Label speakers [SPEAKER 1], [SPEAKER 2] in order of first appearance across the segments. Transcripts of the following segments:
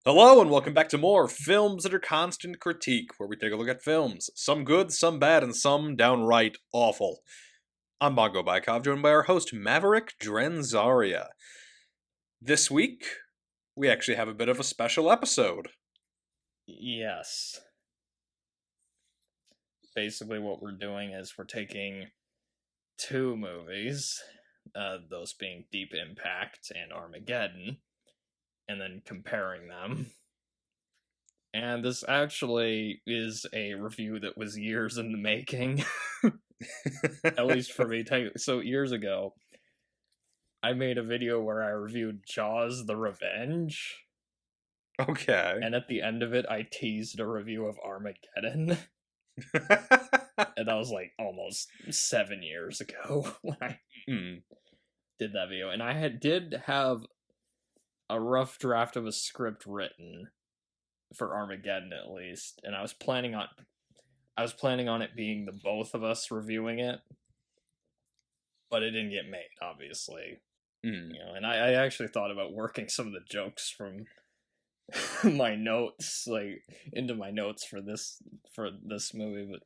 [SPEAKER 1] Hello and welcome back to more Films Under Constant Critique, where we take a look at films, some good, some bad, and some downright awful. I'm Bongo Baikov, joined by our host Maverick Drenzaria. This week, we actually have a bit of a special episode.
[SPEAKER 2] Yes. Basically what we're doing is we're taking two movies, those being Deep Impact and Armageddon, and then comparing them. And this actually is a review that was years in the making. At least for me. So years ago, I made a video where I reviewed Jaws: The Revenge.
[SPEAKER 1] Okay.
[SPEAKER 2] And at the end of it, I teased a review of Armageddon. And that was like almost 7 years ago when I did that video. And I did have a rough draft of a script written for Armageddon, at least, and I was planning on it being the both of us reviewing it, but it didn't get made, obviously. And I actually thought about working some of the jokes from my notes into my notes for this movie, but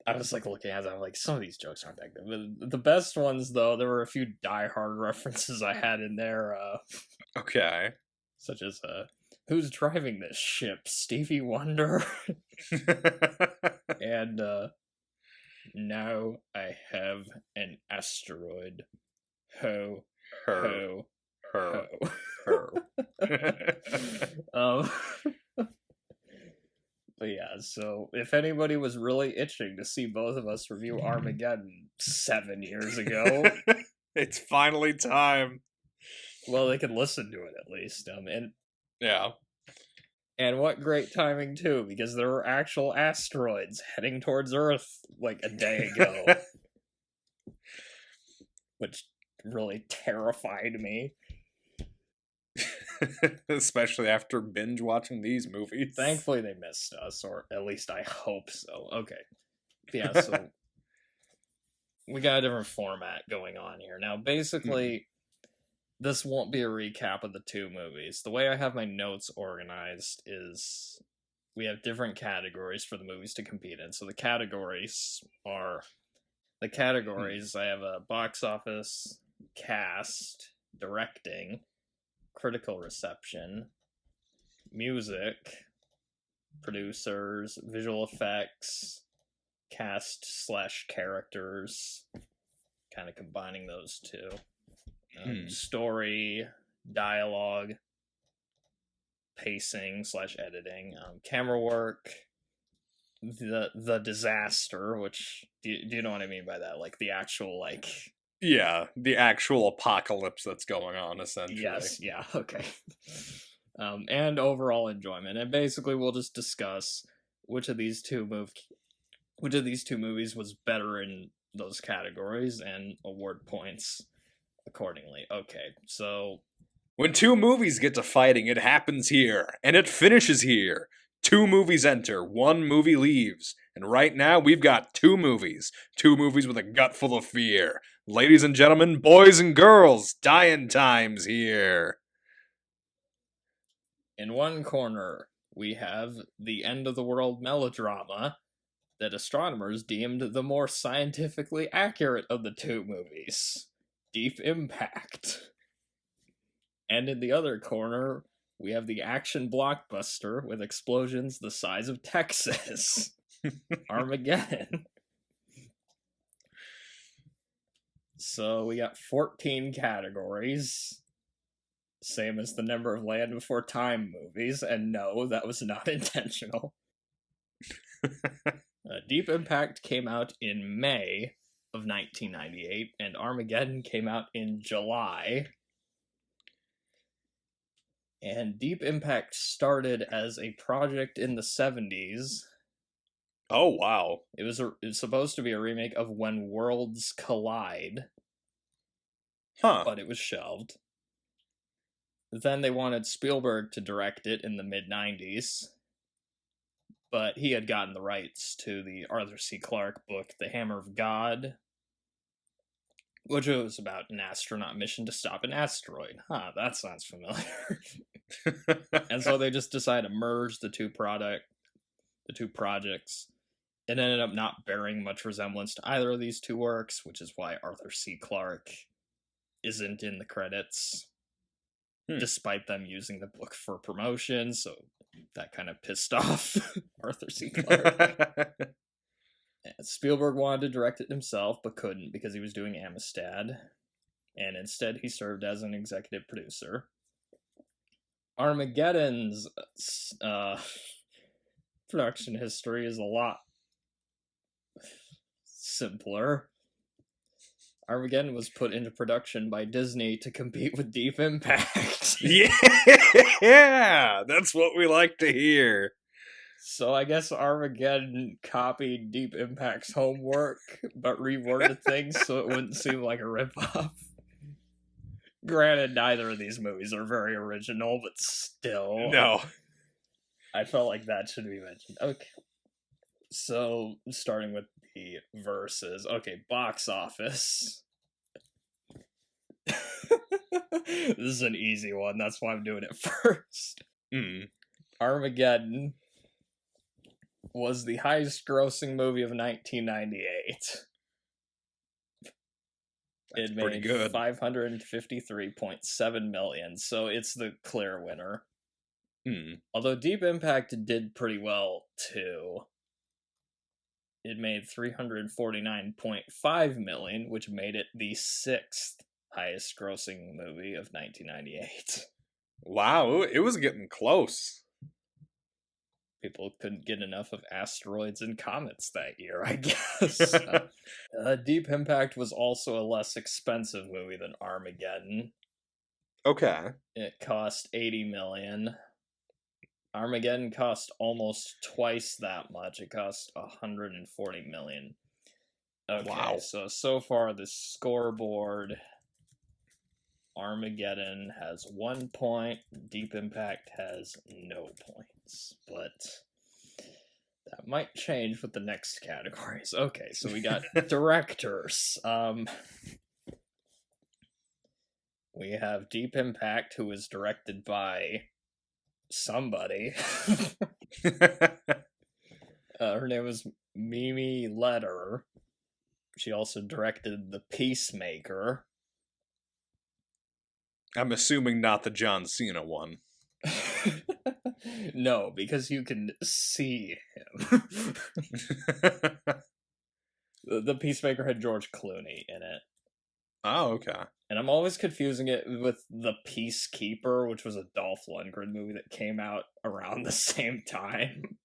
[SPEAKER 2] I was looking at it, I'm like, some of these jokes aren't that good. But the best ones, though, there were a few Die Hard references I had in there.
[SPEAKER 1] Okay.
[SPEAKER 2] Such as who's driving this ship, Stevie Wonder? And now I have an asteroid. Ho, ho, ho. But yeah, so if anybody was really itching to see both of us review Armageddon 7 years ago,
[SPEAKER 1] it's finally time.
[SPEAKER 2] Well, they could listen to it at least.
[SPEAKER 1] Yeah.
[SPEAKER 2] And what great timing too, because there were actual asteroids heading towards Earth like a day ago, which really terrified me.
[SPEAKER 1] Especially after binge watching these movies.
[SPEAKER 2] Thankfully they missed us, or at least I hope so. Okay. Yeah, so we got a different format going on here. Now, basically, this won't be a recap of the two movies. The way I have my notes organized is we have different categories for the movies to compete in. So the categories I have a box office, cast, directing, critical reception, music, producers, visual effects, cast/characters, kind of combining those two, story, dialogue, pacing/editing, camera work, the disaster, which do you know what I mean by that? Like the actual
[SPEAKER 1] Yeah, the actual apocalypse that's going on, essentially.
[SPEAKER 2] Yes, yeah, okay. And overall enjoyment. And basically we'll just discuss which of these two movies was better in those categories and award points accordingly. Okay, so
[SPEAKER 1] when two movies get to fighting, it happens here, and it finishes here. Two movies enter, one movie leaves. And right now, we've got two movies with a gut full of fear. Ladies and gentlemen, boys and girls, dying times here.
[SPEAKER 2] In one corner, we have the end-of-the-world melodrama that astronomers deemed the more scientifically accurate of the two movies, Deep Impact. And in the other corner, we have the action blockbuster with explosions the size of Texas, Armageddon. So we got 14 categories, same as the number of Land Before Time movies, and no, that was not intentional. Deep Impact came out in May of 1998, and Armageddon came out in July. And Deep Impact started as a project in the 70s.
[SPEAKER 1] Oh, wow.
[SPEAKER 2] It was supposed to be a remake of When Worlds Collide.
[SPEAKER 1] Huh.
[SPEAKER 2] But it was shelved. Then they wanted Spielberg to direct it in the mid-90s. But he had gotten the rights to the Arthur C. Clarke book, The Hammer of God, which was about an astronaut mission to stop an asteroid. Huh, that sounds familiar. And so they just decided to merge the two projects. It ended up not bearing much resemblance to either of these two works, which is why Arthur C. Clarke isn't in the credits, despite them using the book for promotion. So that kind of pissed off Arthur C. Clarke. Spielberg wanted to direct it himself, but couldn't because he was doing Amistad, and instead he served as an executive producer. Armageddon's production history is a lot simpler. Armageddon was put into production by Disney to compete with Deep Impact.
[SPEAKER 1] Yeah, that's what we like to hear.
[SPEAKER 2] So I guess Armageddon copied Deep Impact's homework, but reworded things so it wouldn't seem like a ripoff. Granted, neither of these movies are very original, but still.
[SPEAKER 1] No.
[SPEAKER 2] I felt like that should be mentioned. Okay. So, starting with the verses. Okay, box office. This is an easy one, that's why I'm doing it first. Armageddon was the highest grossing movie of 1998. It made
[SPEAKER 1] pretty good.
[SPEAKER 2] $553.7 million, so it's the clear winner. Although Deep Impact did pretty well too. It made $349.5 million, which made it the 6th highest grossing movie of 1998.
[SPEAKER 1] Wow, it was getting close.
[SPEAKER 2] People couldn't get enough of asteroids and comets that year, I guess. Deep Impact was also a less expensive movie than Armageddon.
[SPEAKER 1] Okay.
[SPEAKER 2] It cost $80 million. Armageddon cost almost twice that much. It cost $140 million. Okay,
[SPEAKER 1] wow.
[SPEAKER 2] So far the scoreboard, Armageddon has 1 point, Deep Impact has no points, but that might change with the next categories. Okay, so we got directors. We have Deep Impact, who is directed by somebody. Her name was Mimi Leder. She also directed The Peacemaker.
[SPEAKER 1] I'm assuming not the John Cena one.
[SPEAKER 2] No, because you can see him. The Peacemaker had George Clooney in it.
[SPEAKER 1] Oh, okay.
[SPEAKER 2] And I'm always confusing it with The Peacekeeper, which was a Dolph Lundgren movie that came out around the same time.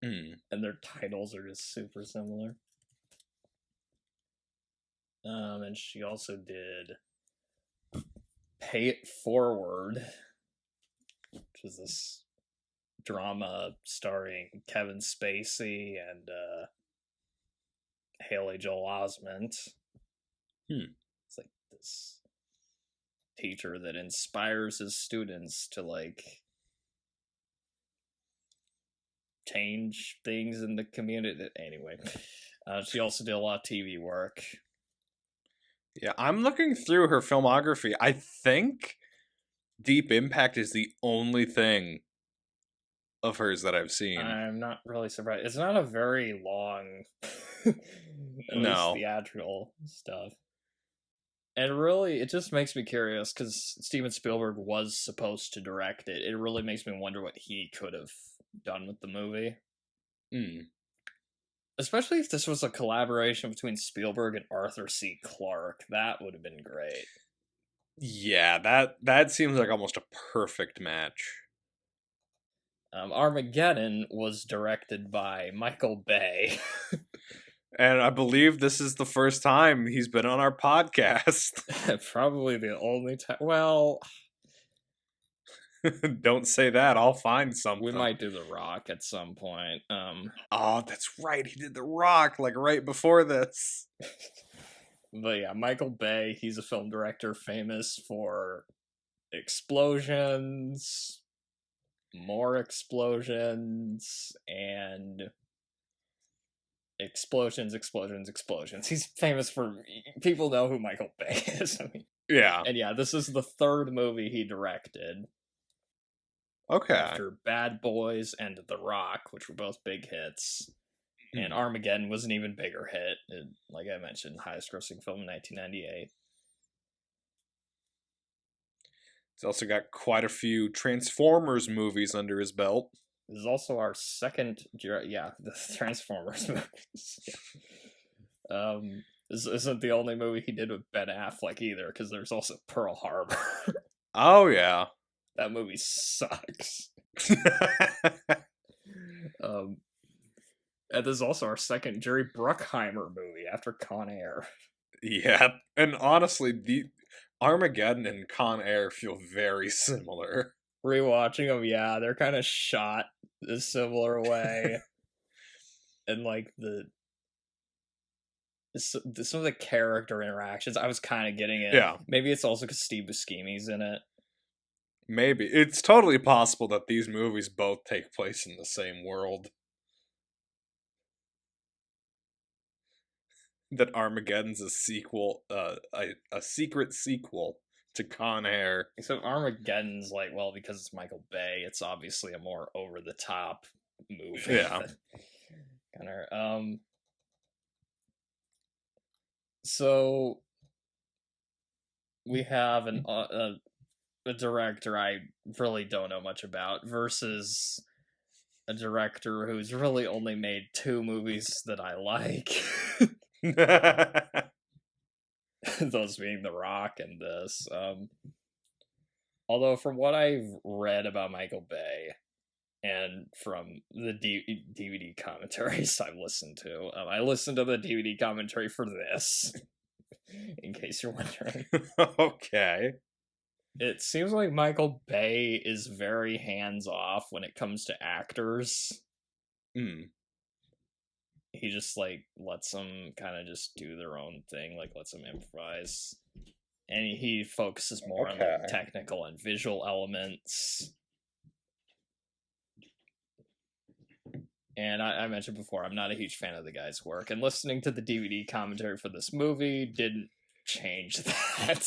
[SPEAKER 2] And their titles are just super similar. And she also did Pay It Forward, which was this drama starring Kevin Spacey and Haley Joel Osment. It's like this teacher that inspires his students to like change things in the community. Anyway, she also did a lot of TV work.
[SPEAKER 1] Yeah, I'm looking through her filmography. I think Deep Impact is the only thing of hers that I've seen.
[SPEAKER 2] I'm not really surprised. It's not a very long,
[SPEAKER 1] no,
[SPEAKER 2] theatrical stuff. And really, it just makes me curious, because Steven Spielberg was supposed to direct it. It really makes me wonder what he could have done with the movie. Especially if this was a collaboration between Spielberg and Arthur C. Clarke. That would have been great.
[SPEAKER 1] Yeah, that seems like almost a perfect match.
[SPEAKER 2] Armageddon was directed by Michael Bay.
[SPEAKER 1] And I believe this is the first time he's been on our podcast.
[SPEAKER 2] Probably the only time. Well,
[SPEAKER 1] don't say that. I'll find something.
[SPEAKER 2] We might do The Rock at some point.
[SPEAKER 1] Oh, that's right. He did The Rock like right before this.
[SPEAKER 2] But yeah, Michael Bay, he's a film director famous for explosions, more explosions, and explosions, explosions, explosions. He's famous for people know who Michael Bay is. I mean,
[SPEAKER 1] Yeah.
[SPEAKER 2] and yeah, this is the third movie he directed.
[SPEAKER 1] Okay.
[SPEAKER 2] After Bad Boys and The Rock, which were both big hits. And Armageddon was an even bigger hit. It, like I mentioned, highest grossing film in 1998.
[SPEAKER 1] He's also got quite a few Transformers movies under his belt.
[SPEAKER 2] This is also our second, the Transformers movies. This isn't the only movie he did with Ben Affleck either, because there's also Pearl Harbor.
[SPEAKER 1] Oh, yeah.
[SPEAKER 2] That movie sucks. And this is also our second Jerry Bruckheimer movie after Con Air.
[SPEAKER 1] Yeah, and honestly, the Armageddon and Con Air feel very similar.
[SPEAKER 2] Rewatching them, yeah, they're kind of shot a similar way. And like some of the character interactions, I was kind of getting it.
[SPEAKER 1] Yeah.
[SPEAKER 2] Maybe it's also because Steve Buscemi's in it.
[SPEAKER 1] Maybe. It's totally possible that these movies both take place in the same world. That Armageddon's a sequel, a secret sequel to Con Air.
[SPEAKER 2] Except Armageddon's like, well, because it's Michael Bay, it's obviously a more over-the-top movie.
[SPEAKER 1] Yeah.
[SPEAKER 2] So we have a director I really don't know much about versus a director who's really only made 2 movies that I like. Those being The Rock and this. Although from what I've read about Michael Bay and from the DVD commentaries I've listened to, I listened to the DVD commentary for this, in case you're wondering.
[SPEAKER 1] Okay.
[SPEAKER 2] It seems like Michael Bay is very hands-off when it comes to actors. He just, like, lets them kind of just do their own thing, like, lets them improvise. And he focuses more on the technical and visual elements. And I mentioned before, I'm not a huge fan of the guy's work. And listening to the DVD commentary for this movie didn't change that.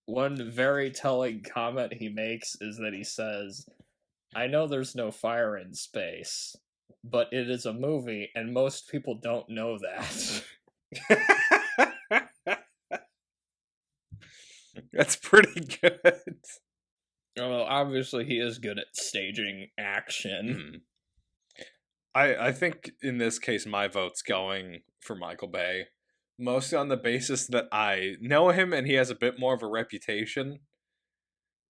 [SPEAKER 2] One very telling comment he makes is that he says, I know there's no fire in space, but it is a movie, and most people don't know that.
[SPEAKER 1] That's pretty good.
[SPEAKER 2] Well, obviously he is good at staging action.
[SPEAKER 1] I think in this case my vote's going for Michael Bay, mostly on the basis that I know him and he has a bit more of a reputation,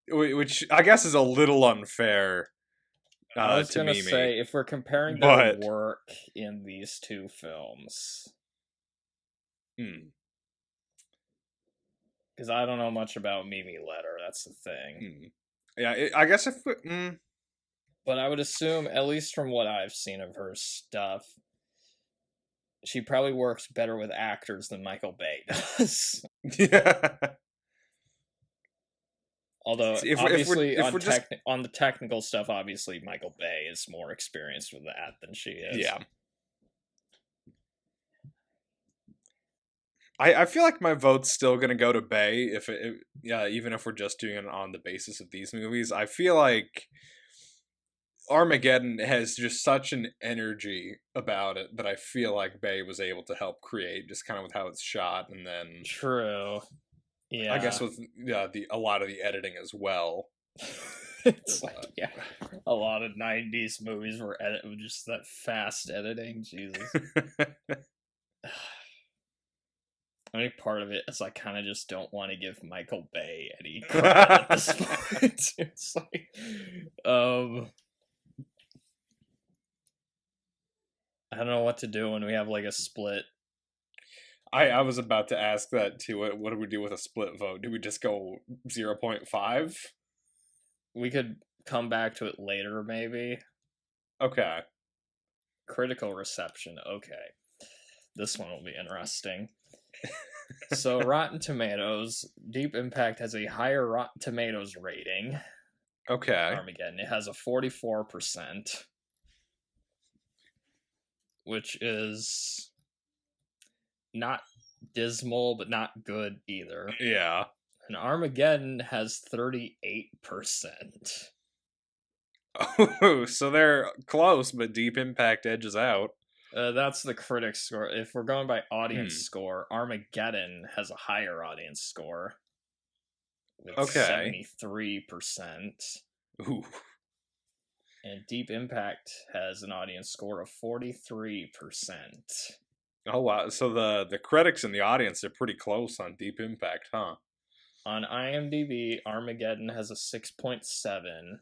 [SPEAKER 1] which I guess is a little unfair.
[SPEAKER 2] I was gonna say, if we're comparing their work in these 2 films, because I don't know much about Mimi Letter, that's the thing.
[SPEAKER 1] Yeah, I guess if
[SPEAKER 2] but I would assume, at least from what I've seen of her stuff, she probably works better with actors than Michael Bay does.
[SPEAKER 1] Yeah.
[SPEAKER 2] Although, obviously, on the technical stuff, obviously, Michael Bay is more experienced with that than she is.
[SPEAKER 1] Yeah. I feel like my vote's still gonna go to Bay, even if we're just doing it on the basis of these movies. I feel like Armageddon has just such an energy about it that I feel like Bay was able to help create, just kind of with how it's shot, and then
[SPEAKER 2] true. Yeah,
[SPEAKER 1] I guess with a lot of the editing as well.
[SPEAKER 2] It's like, yeah, a lot of 90s movies were edited with just that fast editing. Jesus. I think part of it is I kind of just don't want to give Michael Bay any credit at this point. It's like, I don't know what to do when we have like a split.
[SPEAKER 1] I was about to ask that too. What do we do with a split vote? Do we just go 0.5?
[SPEAKER 2] We could come back to it later, maybe.
[SPEAKER 1] Okay.
[SPEAKER 2] Critical reception. Okay. This one will be interesting. So, Rotten Tomatoes, Deep Impact has a higher Rotten Tomatoes rating.
[SPEAKER 1] Okay.
[SPEAKER 2] Armageddon. It has a 44%. which is not dismal, but not good either.
[SPEAKER 1] Yeah.
[SPEAKER 2] And Armageddon has 38%.
[SPEAKER 1] Oh, so they're close, but Deep Impact edges out.
[SPEAKER 2] That's the critics' score. If we're going by audience score, Armageddon has a higher audience score with 73%.
[SPEAKER 1] Ooh.
[SPEAKER 2] And Deep Impact has an audience score of 43%.
[SPEAKER 1] Oh wow! So the critics and the audience are pretty close on Deep Impact, huh?
[SPEAKER 2] On IMDb, Armageddon has a 6.7,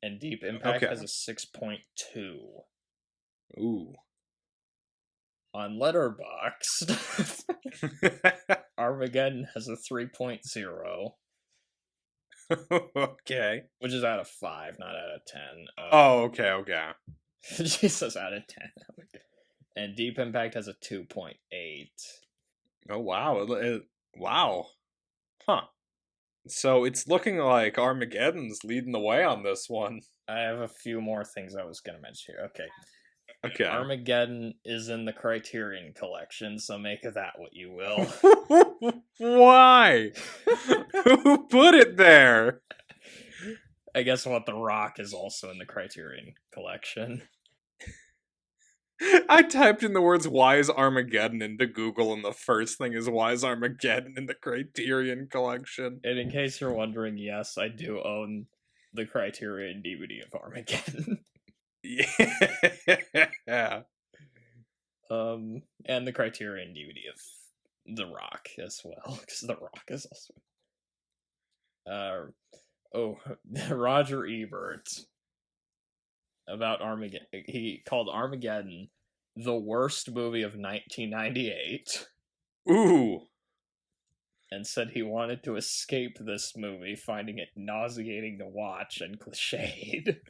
[SPEAKER 2] and Deep Impact has a 6.2.
[SPEAKER 1] Ooh.
[SPEAKER 2] On Letterboxd, Armageddon has a 3.0.
[SPEAKER 1] Okay.
[SPEAKER 2] Which is out of 5, not out of 10.
[SPEAKER 1] Okay.
[SPEAKER 2] Jesus, out of 10. And Deep Impact has a 2.8.
[SPEAKER 1] Oh, wow. Wow. Huh. So it's looking like Armageddon's leading the way on this one.
[SPEAKER 2] I have a few more things I was going to mention here.
[SPEAKER 1] Okay.
[SPEAKER 2] Armageddon is in the Criterion Collection, so make of that what you will.
[SPEAKER 1] Why? Who put it there?
[SPEAKER 2] I guess The Rock is also in the Criterion Collection.
[SPEAKER 1] I typed in the words "Why is Armageddon" into Google, and the first thing is "Why is Armageddon in the Criterion Collection?"
[SPEAKER 2] And in case you're wondering, yes, I do own the Criterion DVD of Armageddon.
[SPEAKER 1] Yeah.
[SPEAKER 2] And the Criterion DVD of The Rock as well, because The Rock is also. Roger Ebert about Armageddon. He called Armageddon the worst movie of 1998.
[SPEAKER 1] Ooh.
[SPEAKER 2] And said he wanted to escape this movie, finding it nauseating to watch and cliched.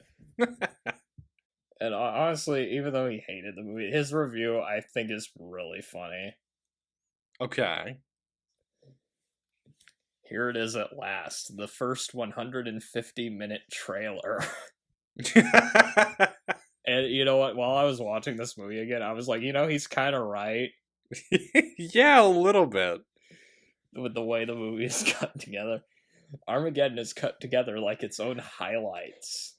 [SPEAKER 2] And honestly, even though he hated the movie, his review, I think, is really funny.
[SPEAKER 1] Okay.
[SPEAKER 2] Here it is at last. The first 150-minute trailer. And you know what? While I was watching this movie again, I was like, he's kind of right.
[SPEAKER 1] Yeah, a little bit.
[SPEAKER 2] With the way the movie is cut together. Armageddon is cut together like its own highlights.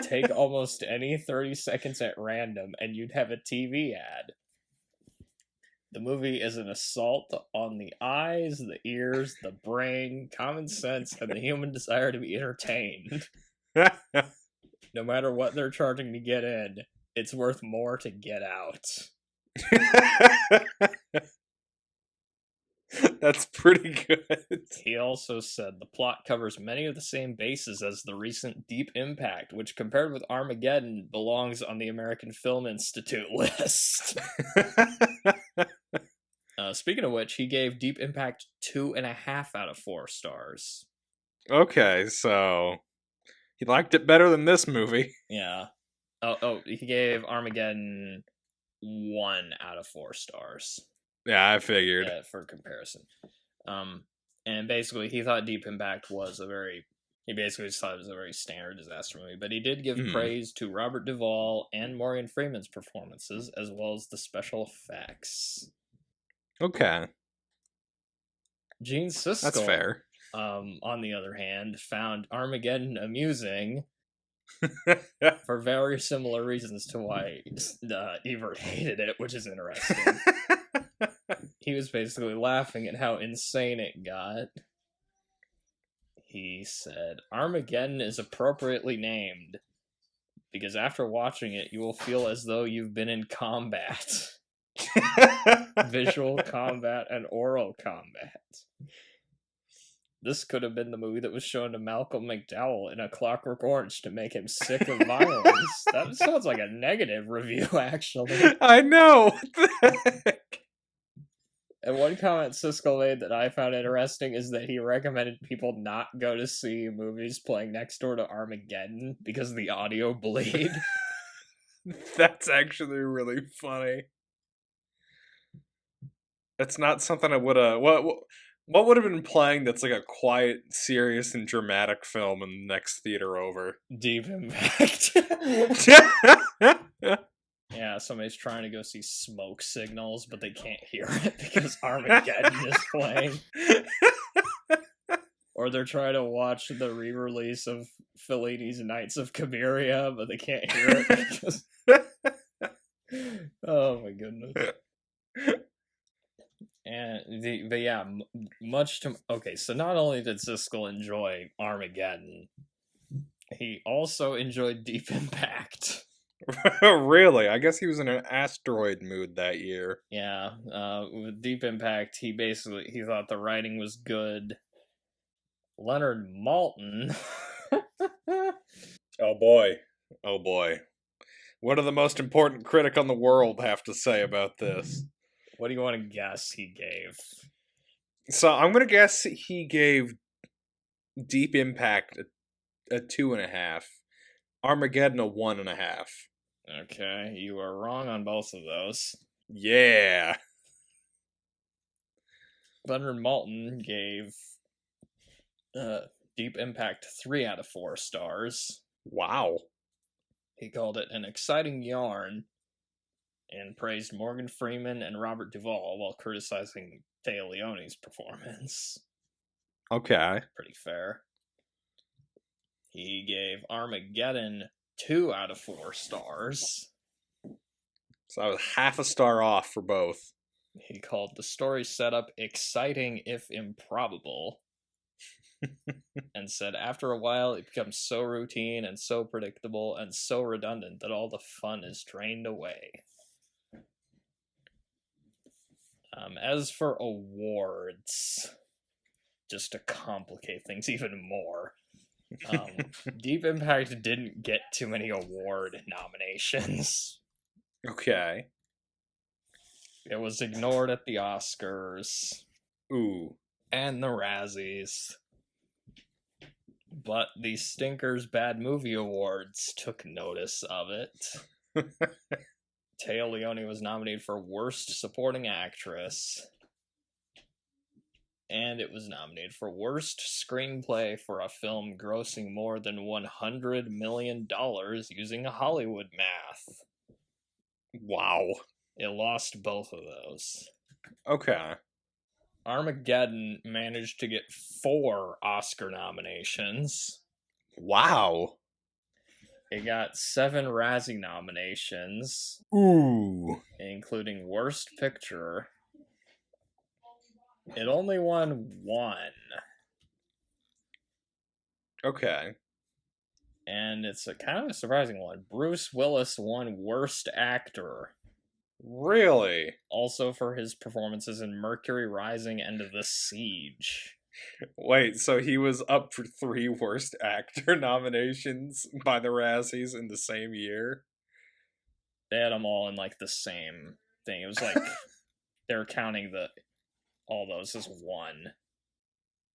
[SPEAKER 2] Take almost any 30 seconds at random and you'd have a TV ad. The movie is an assault on the eyes, the ears, the brain, common sense, and the human desire to be entertained. No matter what they're charging to get in, it's worth more to get out.
[SPEAKER 1] That's pretty good.
[SPEAKER 2] He also said the plot covers many of the same bases as the recent Deep Impact, which compared with Armageddon belongs on the American Film Institute list. Speaking of which, he gave Deep Impact 2.5 out of 4 stars.
[SPEAKER 1] Okay, so he liked it better than this movie.
[SPEAKER 2] Yeah. He gave Armageddon 1 out of 4 stars.
[SPEAKER 1] Yeah, I figured.
[SPEAKER 2] For comparison. And basically, he thought Deep Impact was he basically just thought it was a very standard disaster movie, but he did give praise to Robert Duvall and Morgan Freeman's performances, as well as the special effects.
[SPEAKER 1] Okay.
[SPEAKER 2] Gene Siskel,
[SPEAKER 1] that's fair.
[SPEAKER 2] On the other hand, found Armageddon amusing for very similar reasons to why Ebert hated it, which is interesting. He was basically laughing at how insane it got. He said, Armageddon is appropriately named because after watching it, you will feel as though you've been in combat. Visual combat and oral combat. This could have been the movie that was shown to Malcolm McDowell in A Clockwork Orange to make him sick of violence. That sounds like a negative review, actually.
[SPEAKER 1] I know! What the heck?
[SPEAKER 2] And one comment Siskel made that I found interesting is that he recommended people not go to see movies playing next door to Armageddon because of the audio bleed.
[SPEAKER 1] That's actually really funny. That's not something I would have... What would have been playing that's like a quiet, serious, and dramatic film in the next theater over?
[SPEAKER 2] Deep Impact. Yeah, somebody's trying to go see Smoke Signals, but they can't hear it because Armageddon is playing. Or they're trying to watch the re-release of Fellini's Knights of Cabiria, but they can't hear it because... Oh my goodness. But yeah, much to... Okay, so not only did Siskel enjoy Armageddon, he also enjoyed Deep Impact.
[SPEAKER 1] Really? I guess he was in an asteroid mood that year.
[SPEAKER 2] Yeah, with Deep Impact, he thought the writing was good. Leonard Maltin.
[SPEAKER 1] Oh boy. What do the most important critic on the world have to say about this?
[SPEAKER 2] What do you want to guess he gave?
[SPEAKER 1] So I'm gonna guess he gave Deep Impact a 2.5, Armageddon a 1.5.
[SPEAKER 2] Okay, you are wrong on both of those.
[SPEAKER 1] Yeah.
[SPEAKER 2] Leonard Maltin gave Deep Impact 3 out of 4 stars.
[SPEAKER 1] Wow.
[SPEAKER 2] He called it an exciting yarn and praised Morgan Freeman and Robert Duvall while criticizing Téa Leoni's performance.
[SPEAKER 1] Okay.
[SPEAKER 2] Pretty fair. He gave Armageddon 2 out of 4 stars.
[SPEAKER 1] So I was half a star off for both.
[SPEAKER 2] He called the story setup exciting if improbable. And said after a while it becomes so routine and so predictable and so redundant that all the fun is drained away. As for awards, just to complicate things even more, Deep Impact didn't get too many award nominations.
[SPEAKER 1] Okay.
[SPEAKER 2] It was ignored at the Oscars.
[SPEAKER 1] Ooh.
[SPEAKER 2] And the Razzies. But the Stinkers Bad Movie Awards took notice of it. Téa Leoni was nominated for Worst Supporting Actress. And it was nominated for Worst Screenplay for a film grossing more than $100 million using Hollywood math.
[SPEAKER 1] Wow.
[SPEAKER 2] It lost both of those.
[SPEAKER 1] Okay.
[SPEAKER 2] Armageddon managed to get 4 Oscar nominations.
[SPEAKER 1] Wow.
[SPEAKER 2] It got 7 Razzie nominations.
[SPEAKER 1] Ooh.
[SPEAKER 2] Including Worst Picture. It only won 1.
[SPEAKER 1] Okay.
[SPEAKER 2] And it's a kind of a surprising one. Bruce Willis won Worst Actor.
[SPEAKER 1] Really?
[SPEAKER 2] Also for his performances in Mercury Rising and The Siege.
[SPEAKER 1] Wait, so he was up for 3 Worst Actor nominations by the Razzies in the same year?
[SPEAKER 2] They had them all in like the same thing. It was like they were counting all those as 1.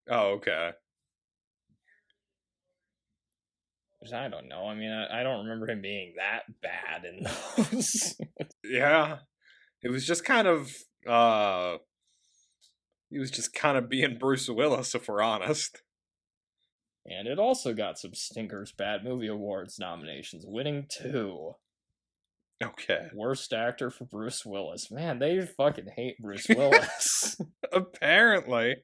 [SPEAKER 1] Oh, okay.
[SPEAKER 2] Which I don't know. I mean, I don't remember him being that bad in those.
[SPEAKER 1] Yeah. It was just kind of, he was just kind of being Bruce Willis, if we're honest.
[SPEAKER 2] And it also got some Stinkers Bad Movie Awards nominations, winning 2.
[SPEAKER 1] Okay.
[SPEAKER 2] Worst Actor for Bruce Willis. Man, they fucking hate Bruce Willis.
[SPEAKER 1] Apparently.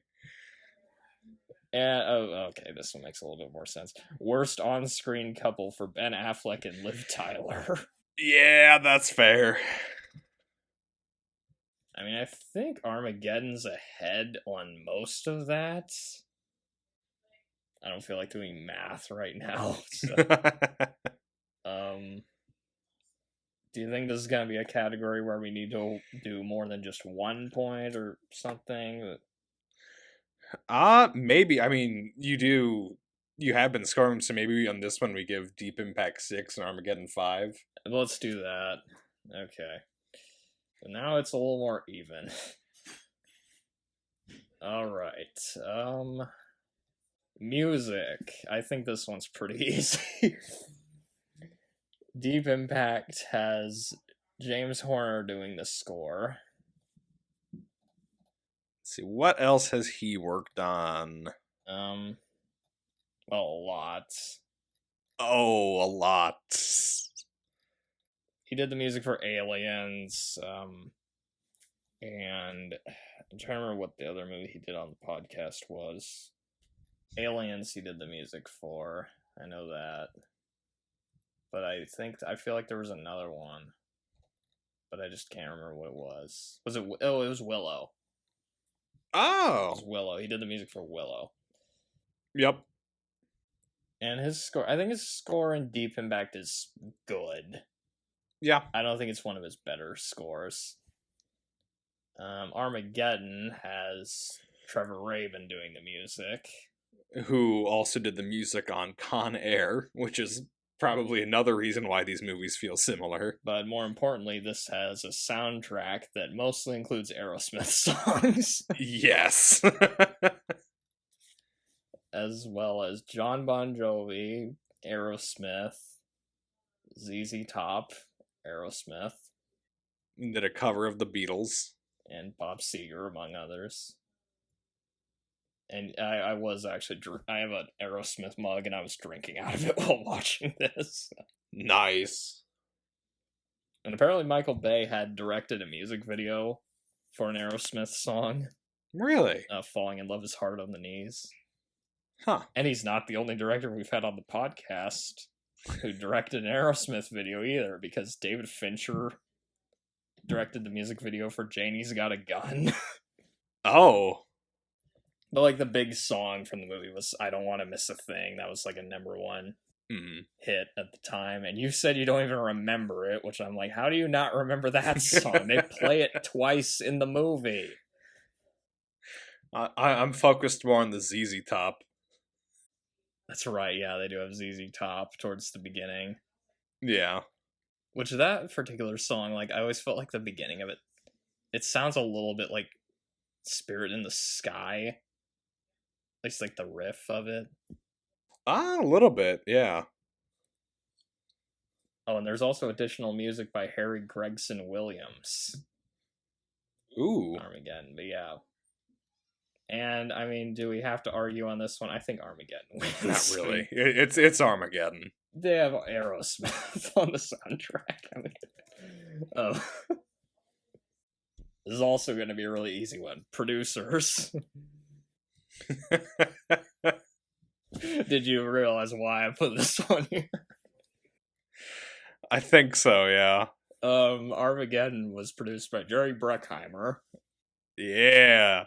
[SPEAKER 2] And, okay, this one makes a little bit more sense. Worst on-screen couple for Ben Affleck and Liv Tyler.
[SPEAKER 1] Yeah, that's fair.
[SPEAKER 2] I mean, I think Armageddon's ahead on most of that. I don't feel like doing math right now. So. Do you think this is going to be a category where we need to do more than just 1 point or something?
[SPEAKER 1] Maybe. I mean, you have been scoring, so maybe on this one we give Deep Impact 6 and Armageddon 5.
[SPEAKER 2] Let's do that. Okay. So now it's a little more even. Alright. Music. I think this one's pretty easy. Deep Impact has James Horner doing the score.
[SPEAKER 1] see, what else has he worked on?
[SPEAKER 2] Well, a lot.
[SPEAKER 1] Oh, a lot.
[SPEAKER 2] He did the music for Aliens, and I'm trying to remember what the other movie he did on the podcast was. Aliens he did the music for. I know that. But I feel like there was another one. But I just can't remember what it was. Was it? Oh, it was Willow.
[SPEAKER 1] Oh!
[SPEAKER 2] It was Willow. He did the music for Willow.
[SPEAKER 1] Yep.
[SPEAKER 2] And his score, I think his score in Deep Impact is good.
[SPEAKER 1] Yeah.
[SPEAKER 2] I don't think it's one of his better scores. Armageddon has Trevor Rabin doing the music.
[SPEAKER 1] Who also did the music on Con Air, which is probably another reason why these movies feel similar.
[SPEAKER 2] But more importantly, this has a soundtrack that mostly includes Aerosmith songs.
[SPEAKER 1] Yes.
[SPEAKER 2] As well as John Bon Jovi, Aerosmith, ZZ Top, Aerosmith.
[SPEAKER 1] Did a cover of the Beatles.
[SPEAKER 2] And Bob Seger, among others. And I was actually, I have an Aerosmith mug, and I was drinking out of it while watching this.
[SPEAKER 1] Nice.
[SPEAKER 2] And apparently Michael Bay had directed a music video for an Aerosmith song.
[SPEAKER 1] Really?
[SPEAKER 2] Falling in Love is Hard on the Knees.
[SPEAKER 1] Huh.
[SPEAKER 2] And he's not the only director we've had on the podcast who directed an Aerosmith video either, because David Fincher directed the music video for Janie's Got a Gun.
[SPEAKER 1] Oh.
[SPEAKER 2] But like the big song from the movie was I Don't Want to Miss a Thing. That was like a number one hit at the time. And you said you don't even remember it, which I'm like, how do you not remember that song? They play it twice in the movie.
[SPEAKER 1] I'm focused more on the ZZ Top.
[SPEAKER 2] That's right, yeah, they do have ZZ Top towards the beginning.
[SPEAKER 1] Yeah.
[SPEAKER 2] Which that particular song, like, I always felt like the beginning of it, it sounds a little bit like Spirit in the Sky. At least, like, the riff of it.
[SPEAKER 1] A little bit, yeah.
[SPEAKER 2] Oh, and there's also additional music by Harry Gregson Williams.
[SPEAKER 1] Ooh.
[SPEAKER 2] Armageddon, but yeah. And, I mean, do we have to argue on this one? I think Armageddon wins.
[SPEAKER 1] Not really. It's Armageddon.
[SPEAKER 2] They have Aerosmith on the soundtrack. I mean, this is also going to be a really easy one. Producers. Did you realize why I put this on here?
[SPEAKER 1] I think so, yeah.
[SPEAKER 2] Armageddon was produced by Jerry Bruckheimer.
[SPEAKER 1] Yeah.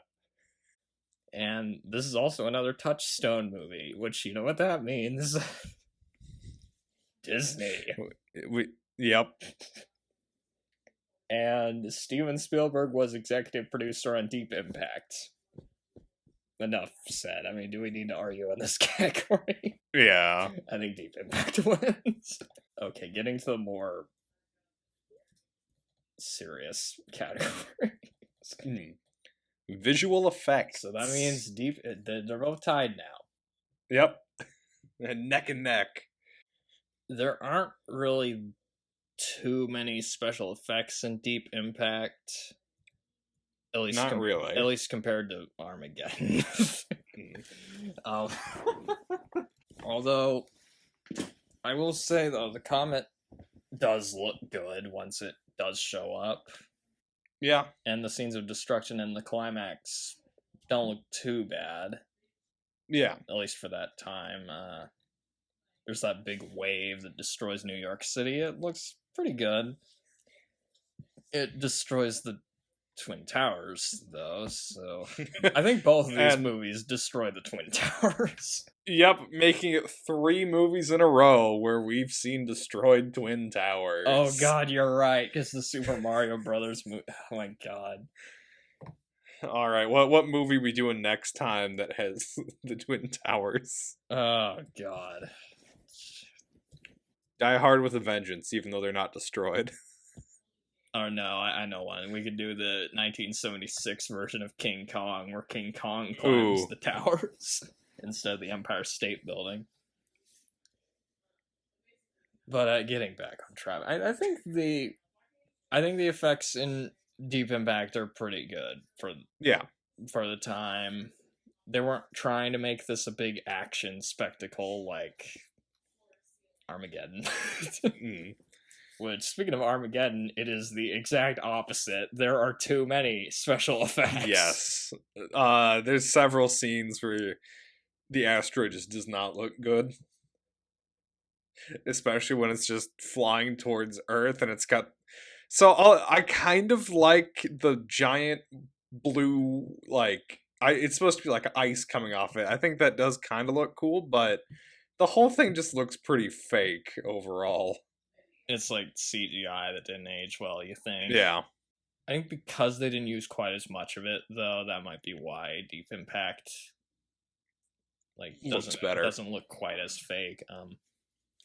[SPEAKER 2] And this is also another Touchstone movie, which, you know what that means. Disney.
[SPEAKER 1] Yep.
[SPEAKER 2] And Steven Spielberg was executive producer on Deep Impact. Enough said. I mean, do we need to argue on this category?
[SPEAKER 1] Yeah.
[SPEAKER 2] I think Deep Impact wins. Okay, getting to the more serious categories.
[SPEAKER 1] Visual effects.
[SPEAKER 2] So that means they're both tied now.
[SPEAKER 1] Yep. Neck and neck.
[SPEAKER 2] There aren't really too many special effects in Deep Impact. At least
[SPEAKER 1] not really.
[SPEAKER 2] At least compared to Armageddon. Although, I will say though, the comet does look good once it does show up.
[SPEAKER 1] Yeah.
[SPEAKER 2] And the scenes of destruction in the climax don't look too bad.
[SPEAKER 1] Yeah.
[SPEAKER 2] At least for that time. There's that big wave that destroys New York City. It looks pretty good. It destroys the Twin Towers, though, so I think both of these movies destroy the Twin Towers.
[SPEAKER 1] Yep, making it 3 movies in a row where we've seen destroyed Twin Towers.
[SPEAKER 2] Oh god, you're right, because the Super Mario Brothers movie. Oh my god.
[SPEAKER 1] Alright, what movie we doing next time that has the Twin Towers?
[SPEAKER 2] Oh god.
[SPEAKER 1] Die Hard with a Vengeance, even though they're not destroyed.
[SPEAKER 2] Oh no, I know one. We could do the 1976 version of King Kong, where King Kong climbs the towers instead of the Empire State Building. But getting back on track, I think the effects in Deep Impact are pretty good for for the time. They weren't trying to make this a big action spectacle like Armageddon. Which, speaking of Armageddon, it is the exact opposite. There are too many special effects.
[SPEAKER 1] Yes. There's several scenes where the asteroid just does not look good. Especially when it's just flying towards Earth and it's got... So I kind of like the giant blue, like... it's supposed to be like ice coming off it. I think that does kind of look cool, but the whole thing just looks pretty fake overall.
[SPEAKER 2] It's like CGI that didn't age well, you think?
[SPEAKER 1] Yeah.
[SPEAKER 2] I think because they didn't use quite as much of it, though, that might be why Deep Impact
[SPEAKER 1] looks better.
[SPEAKER 2] Doesn't look quite as fake.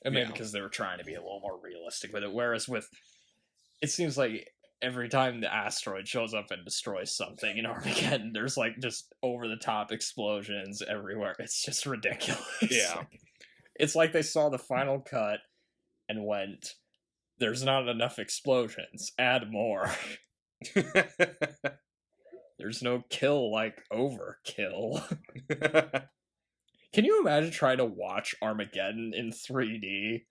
[SPEAKER 2] And maybe because they were trying to be a little more realistic with it. Whereas it seems like every time the asteroid shows up and destroys something in Armageddon, there's like just over the top explosions everywhere. It's just ridiculous.
[SPEAKER 1] Yeah.
[SPEAKER 2] It's like they saw the final cut and went, "There's not enough explosions. Add more." There's no kill like overkill. Can you imagine trying to watch Armageddon in 3D?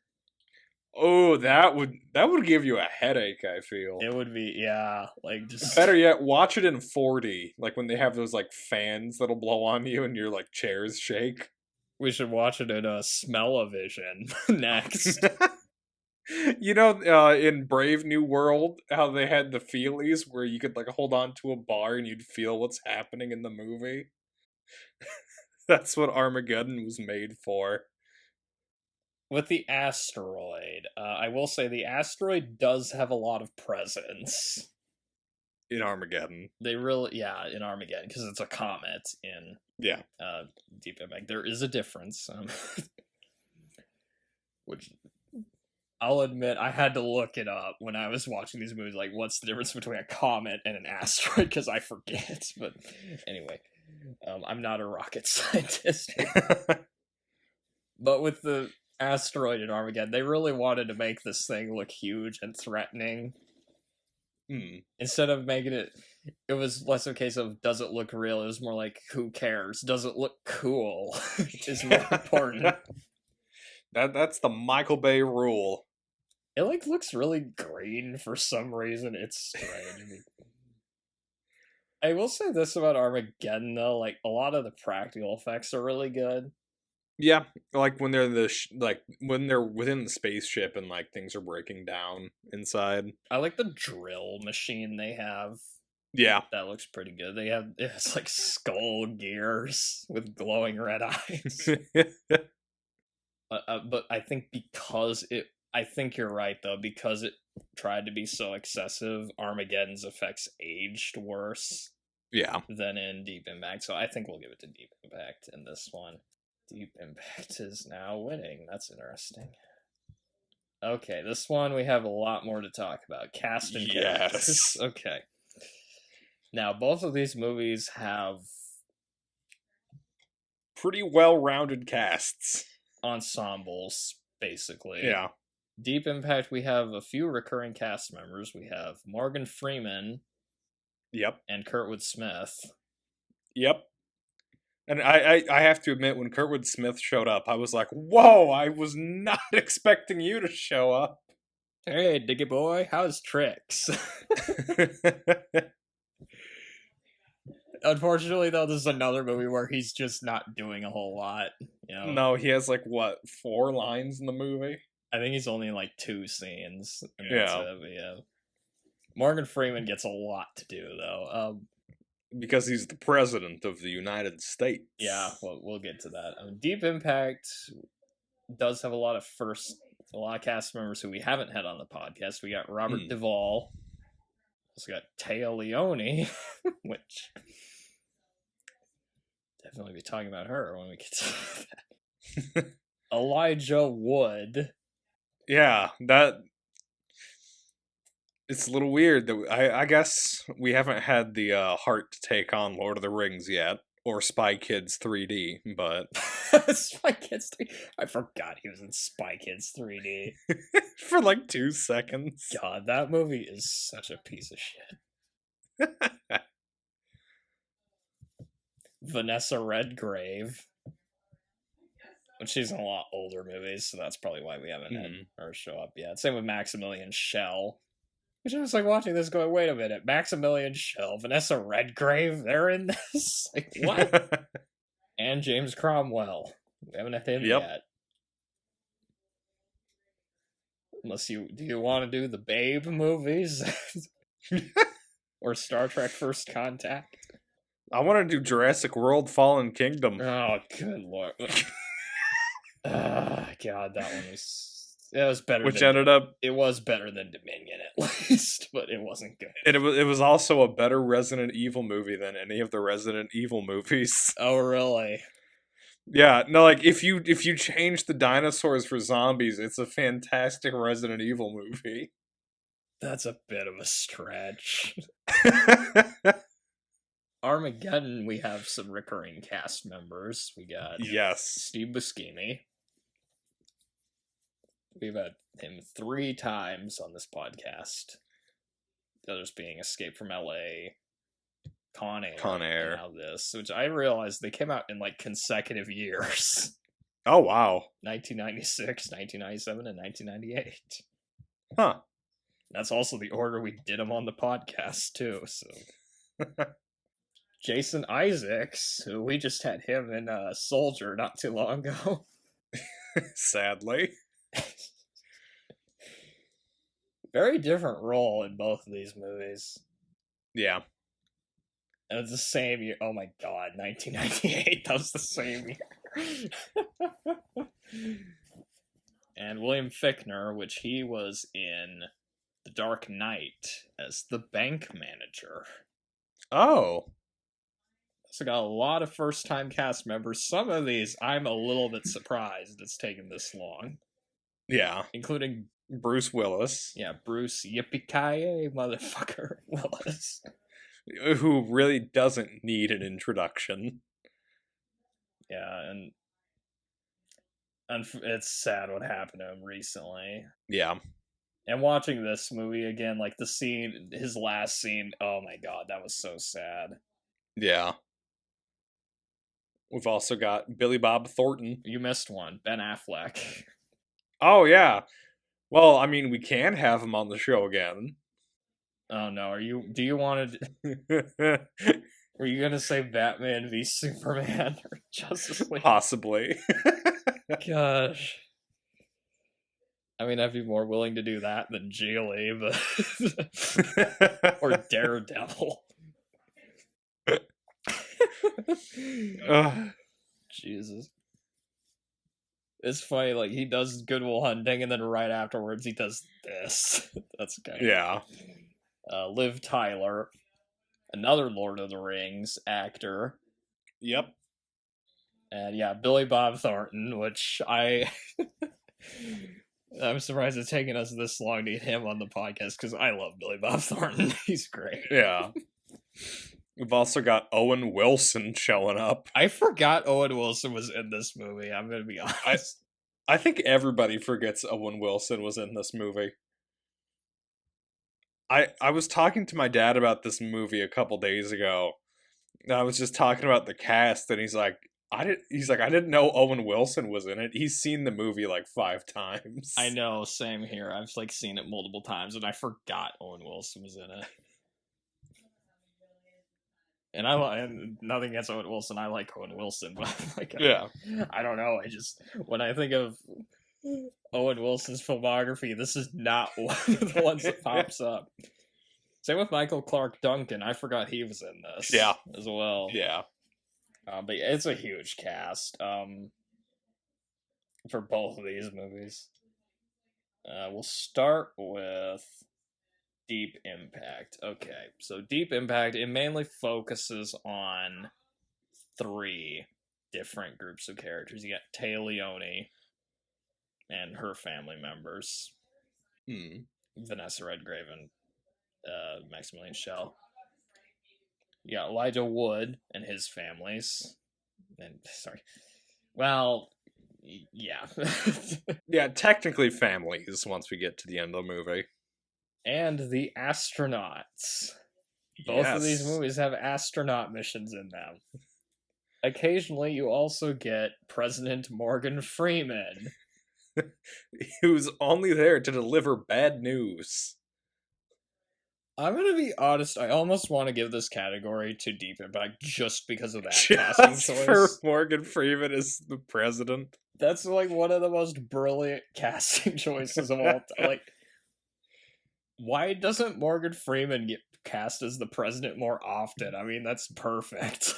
[SPEAKER 1] Oh, that would give you a headache, I feel.
[SPEAKER 2] It would be, yeah, like just...
[SPEAKER 1] Better yet, watch it in 4D, like when they have those like fans that'll blow on you and your like chairs shake.
[SPEAKER 2] We should watch it in Smell-O-Vision next.
[SPEAKER 1] You know, in Brave New World, how they had the feelies where you could like hold on to a bar and you'd feel what's happening in the movie? That's what Armageddon was made for.
[SPEAKER 2] With the asteroid, I will say the asteroid does have a lot of presence.
[SPEAKER 1] In Armageddon.
[SPEAKER 2] They really, yeah, in Armageddon, because it's a comet in Deep Impact. There is a difference. Which... I'll admit, I had to look it up when I was watching these movies, like, what's the difference between a comet and an asteroid, because I forget, but anyway, I'm not a rocket scientist. But with the asteroid in Armageddon, they really wanted to make this thing look huge and threatening. Instead of making it was less of a case of, does it look real? It was more like, who cares? Does it look cool? Is more important.
[SPEAKER 1] That's the Michael Bay rule.
[SPEAKER 2] It like looks really green for some reason. It's strange. I will say this about Armageddon though, like a lot of the practical effects are really good.
[SPEAKER 1] Yeah, like when they're when they're within the spaceship and like things are breaking down inside.
[SPEAKER 2] I like the drill machine they have.
[SPEAKER 1] Yeah,
[SPEAKER 2] that looks pretty good. It's like skull gears with glowing red eyes. But I think I think you're right though, because it tried to be so excessive, Armageddon's effects aged worse.
[SPEAKER 1] Yeah.
[SPEAKER 2] Than in Deep Impact. So I think we'll give it to Deep Impact in this one. Deep Impact is now winning. That's interesting. Okay, this one we have a lot more to talk about. Cast and characters. Okay. Now, both of these movies have
[SPEAKER 1] pretty well-rounded casts.
[SPEAKER 2] Ensembles, basically.
[SPEAKER 1] Yeah.
[SPEAKER 2] Deep Impact, we have a few recurring cast members. We have Morgan Freeman.
[SPEAKER 1] Yep.
[SPEAKER 2] And Kurtwood Smith.
[SPEAKER 1] Yep. And I have to admit, when Kurtwood Smith showed up, I was like, whoa, I was not expecting you to show up.
[SPEAKER 2] Hey, Diggy boy, how's tricks? Unfortunately, though, this is another movie where he's just not doing a whole lot. You know?
[SPEAKER 1] No, he has, 4 lines in the movie?
[SPEAKER 2] I think he's only in, 2 scenes.
[SPEAKER 1] Yeah.
[SPEAKER 2] Morgan Freeman gets a lot to do, though.
[SPEAKER 1] Because he's the president of the United States.
[SPEAKER 2] Yeah, well, we'll get to that. Deep Impact does have a lot of cast members who we haven't had on the podcast. We got Robert Duvall. Also got Téa Leoni, which definitely be talking about her when we get to that. Elijah Wood.
[SPEAKER 1] Yeah, it's a little weird that I guess we haven't had the heart to take on Lord of the Rings yet, or Spy Kids 3D, but...
[SPEAKER 2] Spy Kids 3D? I forgot he was in Spy Kids 3D.
[SPEAKER 1] For 2 seconds.
[SPEAKER 2] God, that movie is such a piece of shit. Vanessa Redgrave. But she's in a lot older movies, so that's probably why we haven't had her show up yet. Same with Maximilian Schell. Which I was like watching this going, wait a minute, Maximilian Schell, Vanessa Redgrave, they're in this? Like, what? And James Cromwell. We haven't had him yet. Do you want to do the Babe movies? Or Star Trek First Contact?
[SPEAKER 1] I want to do Jurassic World Fallen Kingdom.
[SPEAKER 2] Oh, good lord. God, that one was better. It was better than Dominion at least, but it wasn't good.
[SPEAKER 1] And it was also a better Resident Evil movie than any of the Resident Evil movies.
[SPEAKER 2] Oh, really?
[SPEAKER 1] Yeah, no, like if you change the dinosaurs for zombies, it's a fantastic Resident Evil movie.
[SPEAKER 2] That's a bit of a stretch. Armageddon, we have some recurring cast members. We got Steve Buscemi. We've had him 3 times on this podcast. The others being Escape from LA, Con Air, and now this, which I realized they came out in like consecutive years.
[SPEAKER 1] Oh, wow.
[SPEAKER 2] 1996, 1997, and 1998.
[SPEAKER 1] Huh.
[SPEAKER 2] That's also the order we did them on the podcast, too, so... Jason Isaacs, who we just had him in Soldier not too long ago.
[SPEAKER 1] Sadly.
[SPEAKER 2] Very different role in both of these movies.
[SPEAKER 1] Yeah.
[SPEAKER 2] And it's the same year. Oh my god, 1998. That was the same year. And William Fichtner, which he was in The Dark Knight as the bank manager.
[SPEAKER 1] Oh.
[SPEAKER 2] So got a lot of first-time cast members. Some of these, I'm a little bit surprised it's taken this long.
[SPEAKER 1] Yeah.
[SPEAKER 2] Including
[SPEAKER 1] Bruce Willis.
[SPEAKER 2] Yeah, Bruce Yippee-ki-yay, motherfucker Willis.
[SPEAKER 1] Who really doesn't need an introduction.
[SPEAKER 2] Yeah, and it's sad what happened to him recently.
[SPEAKER 1] Yeah.
[SPEAKER 2] And watching this movie again, like the scene, his last scene, oh my god, that was so sad.
[SPEAKER 1] Yeah. We've also got Billy Bob Thornton.
[SPEAKER 2] You missed one. Ben Affleck.
[SPEAKER 1] Oh, yeah. Well, I mean, we can have him on the show again.
[SPEAKER 2] Oh, no. Do you want to... Were you going to say Batman v Superman or Justice League?
[SPEAKER 1] Possibly.
[SPEAKER 2] Gosh. I mean, I'd be more willing to do that than Geely, but... or Daredevil. Jesus. It's funny, like, he does Good Will Hunting, and then right afterwards he does this. That's kind of...
[SPEAKER 1] Yeah.
[SPEAKER 2] Liv Tyler, another Lord of the Rings actor.
[SPEAKER 1] Yep.
[SPEAKER 2] And yeah, Billy Bob Thornton, which I'm surprised it's taken us this long to get him on the podcast, because I love Billy Bob Thornton. He's great.
[SPEAKER 1] Yeah. We've also got Owen Wilson showing up.
[SPEAKER 2] I forgot Owen Wilson was in this movie, I'm going to be honest.
[SPEAKER 1] I think everybody forgets Owen Wilson was in this movie. I was talking to my dad about this movie a couple days ago. And I was just talking about the cast, and he's like, I didn't know Owen Wilson was in it. He's seen the movie like 5 times.
[SPEAKER 2] I know, same here. I've like seen it multiple times, and I forgot Owen Wilson was in it. And nothing against Owen Wilson. I like Owen Wilson, but like,
[SPEAKER 1] yeah,
[SPEAKER 2] I don't know. When I think of Owen Wilson's filmography, this is not one of the ones that pops up. Same with Michael Clarke Duncan. I forgot he was in this.
[SPEAKER 1] Yeah,
[SPEAKER 2] as well.
[SPEAKER 1] Yeah,
[SPEAKER 2] but it's a huge cast. For both of these movies. We'll start with Deep Impact. Okay, so Deep Impact, it mainly focuses on 3 different groups of characters. You got Téa Leoni and her family members. Vanessa Redgrave and Maximilian Schell. You got Elijah Wood and his families. Yeah.
[SPEAKER 1] Yeah, technically families once we get to the end of the movie.
[SPEAKER 2] And the astronauts. Both of these movies have astronaut missions in them. occasionally you also get President Morgan Freeman.
[SPEAKER 1] Who's only there to deliver bad news.
[SPEAKER 2] I'm gonna be honest, I almost want to give this category to Deep Impact just because of that
[SPEAKER 1] Just
[SPEAKER 2] casting choice.
[SPEAKER 1] for Morgan Freeman as the president.
[SPEAKER 2] That's like one of the most brilliant casting choices of all time. Like, why doesn't Morgan Freeman get cast as the president more often? I mean, that's perfect.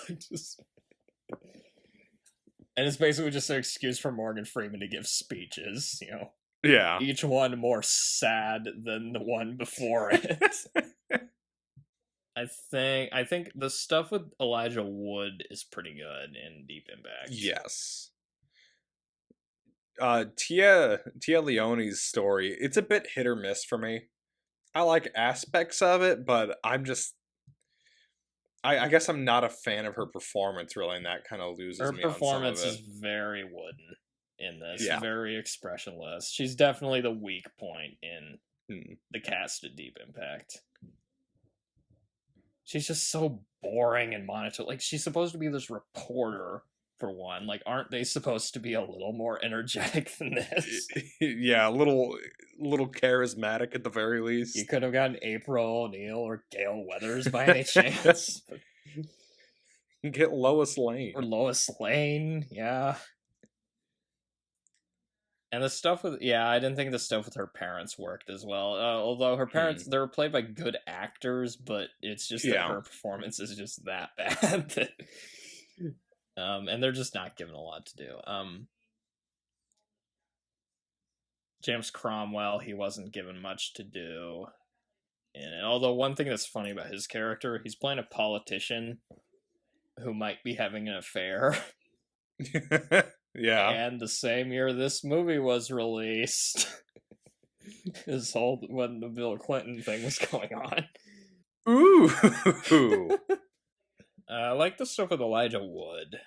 [SPEAKER 2] And it's basically just an excuse for Morgan Freeman to give speeches, you know.
[SPEAKER 1] Yeah.
[SPEAKER 2] Each one more sad than the one before it. I think the stuff with Elijah Wood is pretty good in Deep Impact.
[SPEAKER 1] Yes. Tia Leone's story, it's a bit hit or miss for me. I like aspects of it, but I'm just I guess I'm not a fan of her performance really, and that kind of loses me on some of it.
[SPEAKER 2] Her performance is very wooden in this.
[SPEAKER 1] Yeah.
[SPEAKER 2] Very expressionless. She's definitely the weak point in the cast of Deep Impact. She's just so boring and monotone. Like, she's supposed to be this reporter, for one. Like, aren't they supposed to be a little more energetic than this?
[SPEAKER 1] Yeah, a little charismatic at the very least.
[SPEAKER 2] You could have gotten April O'Neil or Gail Weathers by any chance.
[SPEAKER 1] Get Lois Lane.
[SPEAKER 2] Or Lois Lane, yeah. And the stuff with, I didn't think the stuff with her parents worked as well. Although her parents, they were played by good actors, but it's just that her performance is just that bad. And they're just not given a lot to do. James Cromwell, he wasn't given much to do. And although one thing that's funny about his character, he's playing a politician who might be having an affair.
[SPEAKER 1] Yeah.
[SPEAKER 2] And the same year this movie was released. When the Bill Clinton thing was going on.
[SPEAKER 1] Ooh.
[SPEAKER 2] I like the stuff with Elijah Wood.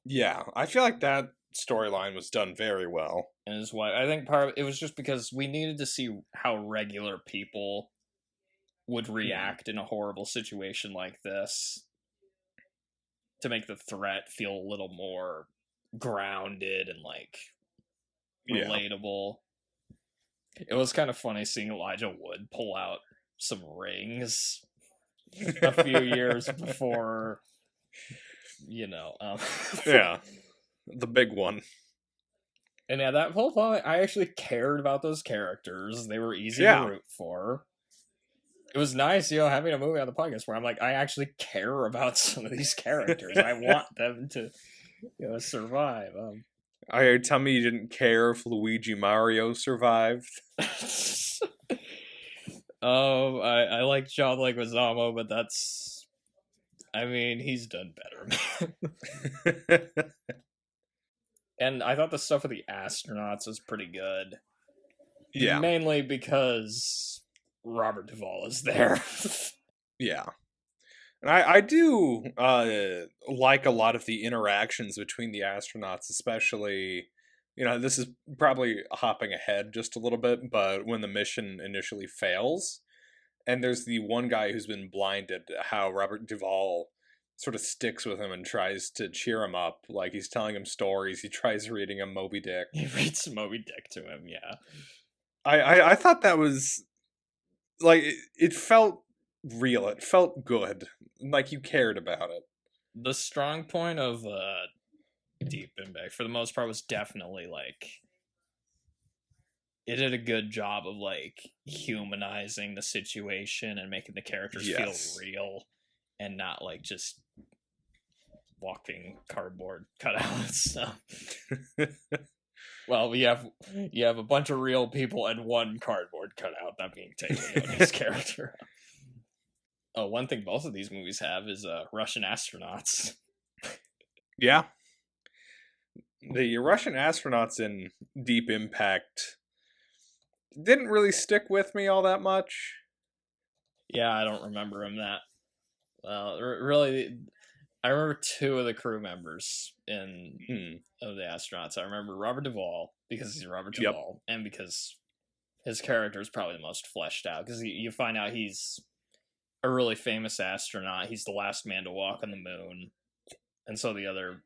[SPEAKER 1] Yeah, I feel like that storyline was done very well.
[SPEAKER 2] And is why I think part of it was just because we needed to see how regular people would react in a horrible situation like this to make the threat feel a little more grounded and like relatable. It was kind of funny seeing Elijah Wood pull out some rings a few years before,
[SPEAKER 1] yeah, the big one.
[SPEAKER 2] And yeah, that whole time I actually cared about those characters. They were easy to root for. It was nice, having a movie on the podcast where I'm like, I actually care about some of these characters. I want them to survive.
[SPEAKER 1] Tell me you didn't care if Luigi Mario survived.
[SPEAKER 2] I like John Leguizamo, but he's done better. And I thought the stuff with the astronauts was pretty good.
[SPEAKER 1] Yeah.
[SPEAKER 2] Mainly because Robert Duvall is there.
[SPEAKER 1] Yeah. And I do like a lot of the interactions between the astronauts, especially, this is probably hopping ahead just a little bit, but when the mission initially fails, and there's the one guy who's been blinded, how Robert Duvall sort of sticks with him and tries to cheer him up. Like, he's telling him stories, he tries reading him Moby Dick.
[SPEAKER 2] He reads Moby Dick to him, yeah.
[SPEAKER 1] I thought that was, like, it felt real, it felt good, like you cared about it.
[SPEAKER 2] The strong point of Deep Impact, for the most part, was definitely, like, it did a good job of, like, humanizing the situation and making the characters feel real and not, like, just walking cardboard cutouts. So. Well, you have a bunch of real people and one cardboard cutout that being taken on his character. Oh, one thing both of these movies have is Russian astronauts.
[SPEAKER 1] Yeah. The Russian astronauts in Deep Impact didn't really stick with me all that much.
[SPEAKER 2] Yeah, I don't remember him that. Really, I remember two of the crew members of the astronauts. I remember Robert Duvall, because he's Robert Duvall, and because his character is probably the most fleshed out, because you find out he's a really famous astronaut. He's the last man to walk on the moon. And so the other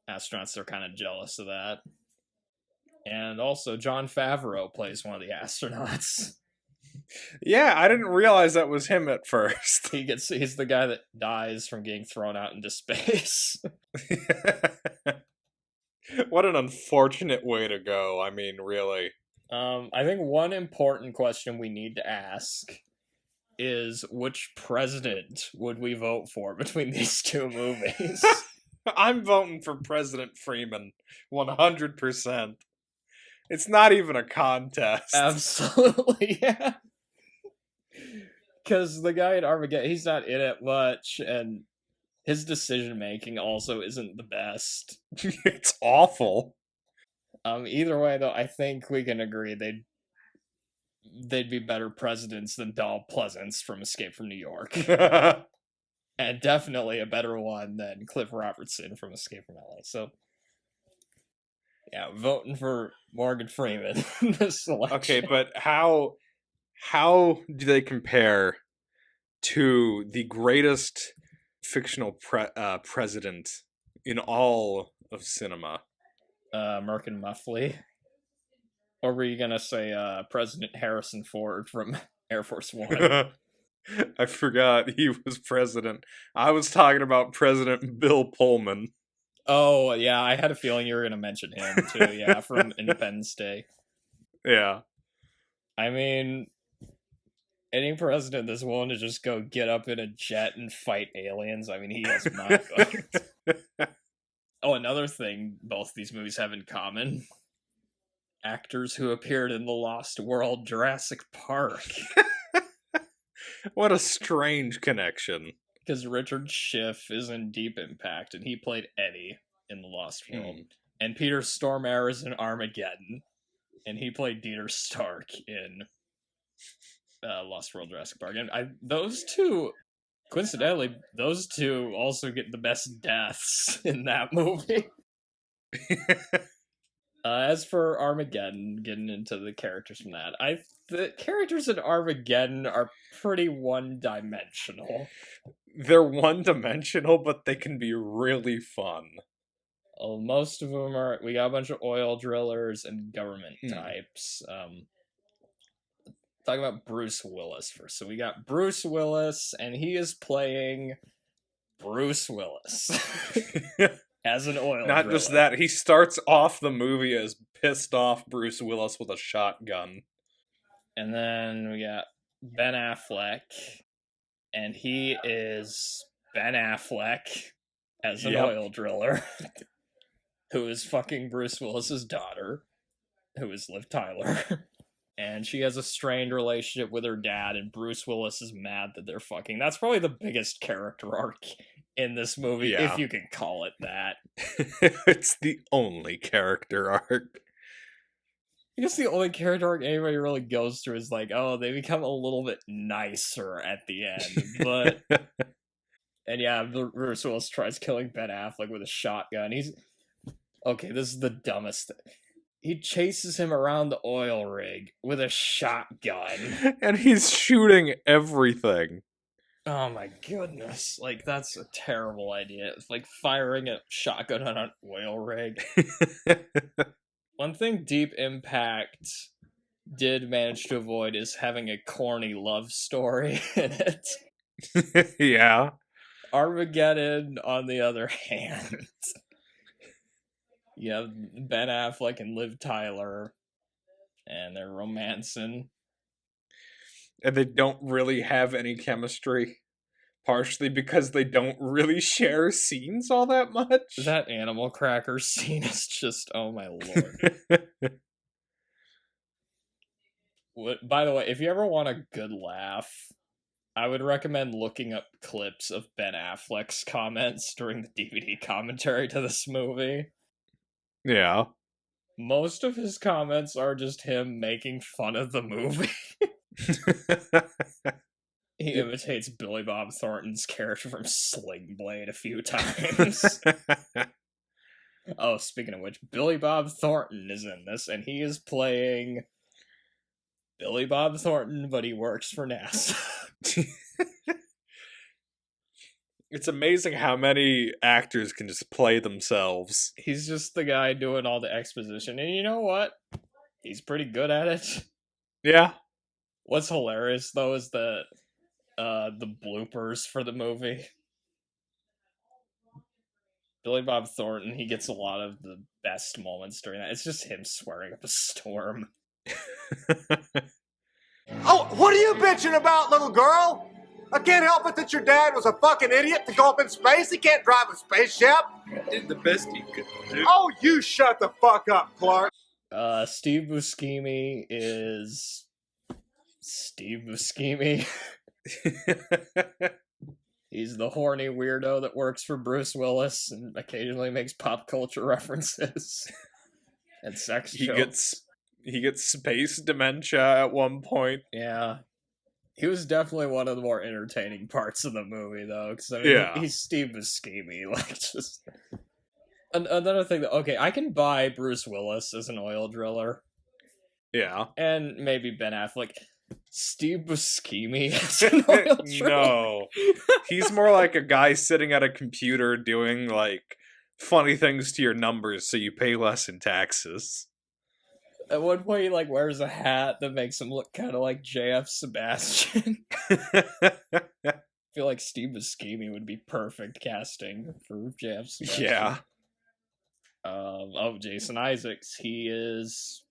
[SPEAKER 2] astronauts are kind of jealous of that. And also, Jon Favreau plays one of the astronauts.
[SPEAKER 1] Yeah, I didn't realize that was him at first.
[SPEAKER 2] He's the guy that dies from getting thrown out into space.
[SPEAKER 1] What an unfortunate way to go. I mean, really.
[SPEAKER 2] I think one important question we need to ask is which president would we vote for between these two movies?
[SPEAKER 1] I'm voting for President Freeman, 100%. It's not even a contest.
[SPEAKER 2] Absolutely, yeah. Because the guy in Armageddon, he's not in it much, and his decision making also isn't the best.
[SPEAKER 1] It's awful.
[SPEAKER 2] Either way, though, I think we can agree they'd be better presidents than Donald Pleasance from Escape from New York. And definitely a better one than Cliff Robertson from Escape from LA. So, yeah, voting for Morgan Freeman.
[SPEAKER 1] Okay, but how do they compare to the greatest fictional president in all of cinema?
[SPEAKER 2] Merkin Muffley. Or were you gonna say President Harrison Ford from Air Force One?
[SPEAKER 1] I forgot he was president. I was talking about President Bill Pullman.
[SPEAKER 2] Oh, yeah, I had a feeling you were gonna mention him too, yeah, from Independence Day.
[SPEAKER 1] Yeah.
[SPEAKER 2] I mean, any president that's willing to just go get up in a jet and fight aliens, I mean, he has my vote. Oh, another thing both these movies have in common. Actors who appeared in The Lost World Jurassic Park.
[SPEAKER 1] What a strange connection.
[SPEAKER 2] Because Richard Schiff is in Deep Impact, and he played Eddie in The Lost World. And Peter Stormare is in Armageddon, and he played Dieter Stark in Lost World Jurassic Park. And those two, coincidentally, those two also get the best deaths in that movie. As for Armageddon, getting into the characters from that, the characters in Armageddon are pretty one-dimensional.
[SPEAKER 1] They're one-dimensional, but they can be really fun.
[SPEAKER 2] Well, most of them are. We got a bunch of oil drillers and government types. Talk about Bruce Willis first. So we got Bruce Willis, and he is playing Bruce Willis. As an oil
[SPEAKER 1] Not
[SPEAKER 2] driller.
[SPEAKER 1] just that, he starts off the movie as pissed off Bruce Willis with a shotgun.
[SPEAKER 2] And then we got Ben Affleck, and he is Ben Affleck as an oil driller, who is fucking Bruce Willis's daughter, who is Liv Tyler. And she has a strained relationship with her dad, and Bruce Willis is mad that they're fucking. That's probably the biggest character arc in this movie, if you can call it that.
[SPEAKER 1] It's the only character arc.
[SPEAKER 2] I guess the only character arc anybody really goes through is like, oh, they become a little bit nicer at the end. But and yeah, Bruce Willis tries killing Ben Affleck with a shotgun. Okay, this is the dumbest thing. He chases him around the oil rig with a shotgun.
[SPEAKER 1] And he's shooting everything.
[SPEAKER 2] Oh my goodness. Like, that's a terrible idea. It's like firing a shotgun on an oil rig. One thing Deep Impact did manage to avoid is having a corny love story in it.
[SPEAKER 1] Yeah.
[SPEAKER 2] Armageddon, on the other hand, you have Ben Affleck and Liv Tyler, and they're romancing.
[SPEAKER 1] And they don't really have any chemistry. Partially because they don't really share scenes all that much.
[SPEAKER 2] That animal cracker scene is just, oh my lord. By the way, if you ever want a good laugh, I would recommend looking up clips of Ben Affleck's comments during the DVD commentary to this movie.
[SPEAKER 1] Yeah.
[SPEAKER 2] Most of his comments are just him making fun of the movie. He imitates Billy Bob Thornton's character from Sling Blade a few times. Oh, speaking of which, Billy Bob Thornton is in this, and he is playing Billy Bob Thornton, but he works for NASA.
[SPEAKER 1] It's amazing how many actors can just play themselves.
[SPEAKER 2] He's just the guy doing all the exposition, and you know what? He's pretty good at it.
[SPEAKER 1] Yeah.
[SPEAKER 2] What's hilarious though is the bloopers for the movie. Billy Bob Thornton, he gets a lot of the best moments during that. It's just him swearing up a storm.
[SPEAKER 3] Oh, what are you bitching about, little girl? I can't help it that your dad was a fucking idiot to go up in space. He can't drive a spaceship.
[SPEAKER 1] Did the best he could do.
[SPEAKER 3] Oh, you shut the fuck up, Clark.
[SPEAKER 2] Steve Buscemi is Steve Buscemi. He's the horny weirdo that works for Bruce Willis and occasionally makes pop culture references and sex jokes.
[SPEAKER 1] He gets space dementia at one point.
[SPEAKER 2] Yeah. He was definitely one of the more entertaining parts of the movie, though, because I mean, he's Steve Buscemi, like, just... Another thing, okay, I can buy Bruce Willis as an oil driller.
[SPEAKER 1] Yeah.
[SPEAKER 2] And maybe Ben Affleck. Steve Buscemi as an oil driller?
[SPEAKER 1] No. He's more like a guy sitting at a computer doing, like, funny things to your numbers so you pay less in taxes.
[SPEAKER 2] At one point, he, like, wears a hat that makes him look kind of like J.F. Sebastian. I feel like Steve Buscemi would be perfect casting for J.F. Sebastian.
[SPEAKER 1] Yeah.
[SPEAKER 2] Jason Isaacs. He is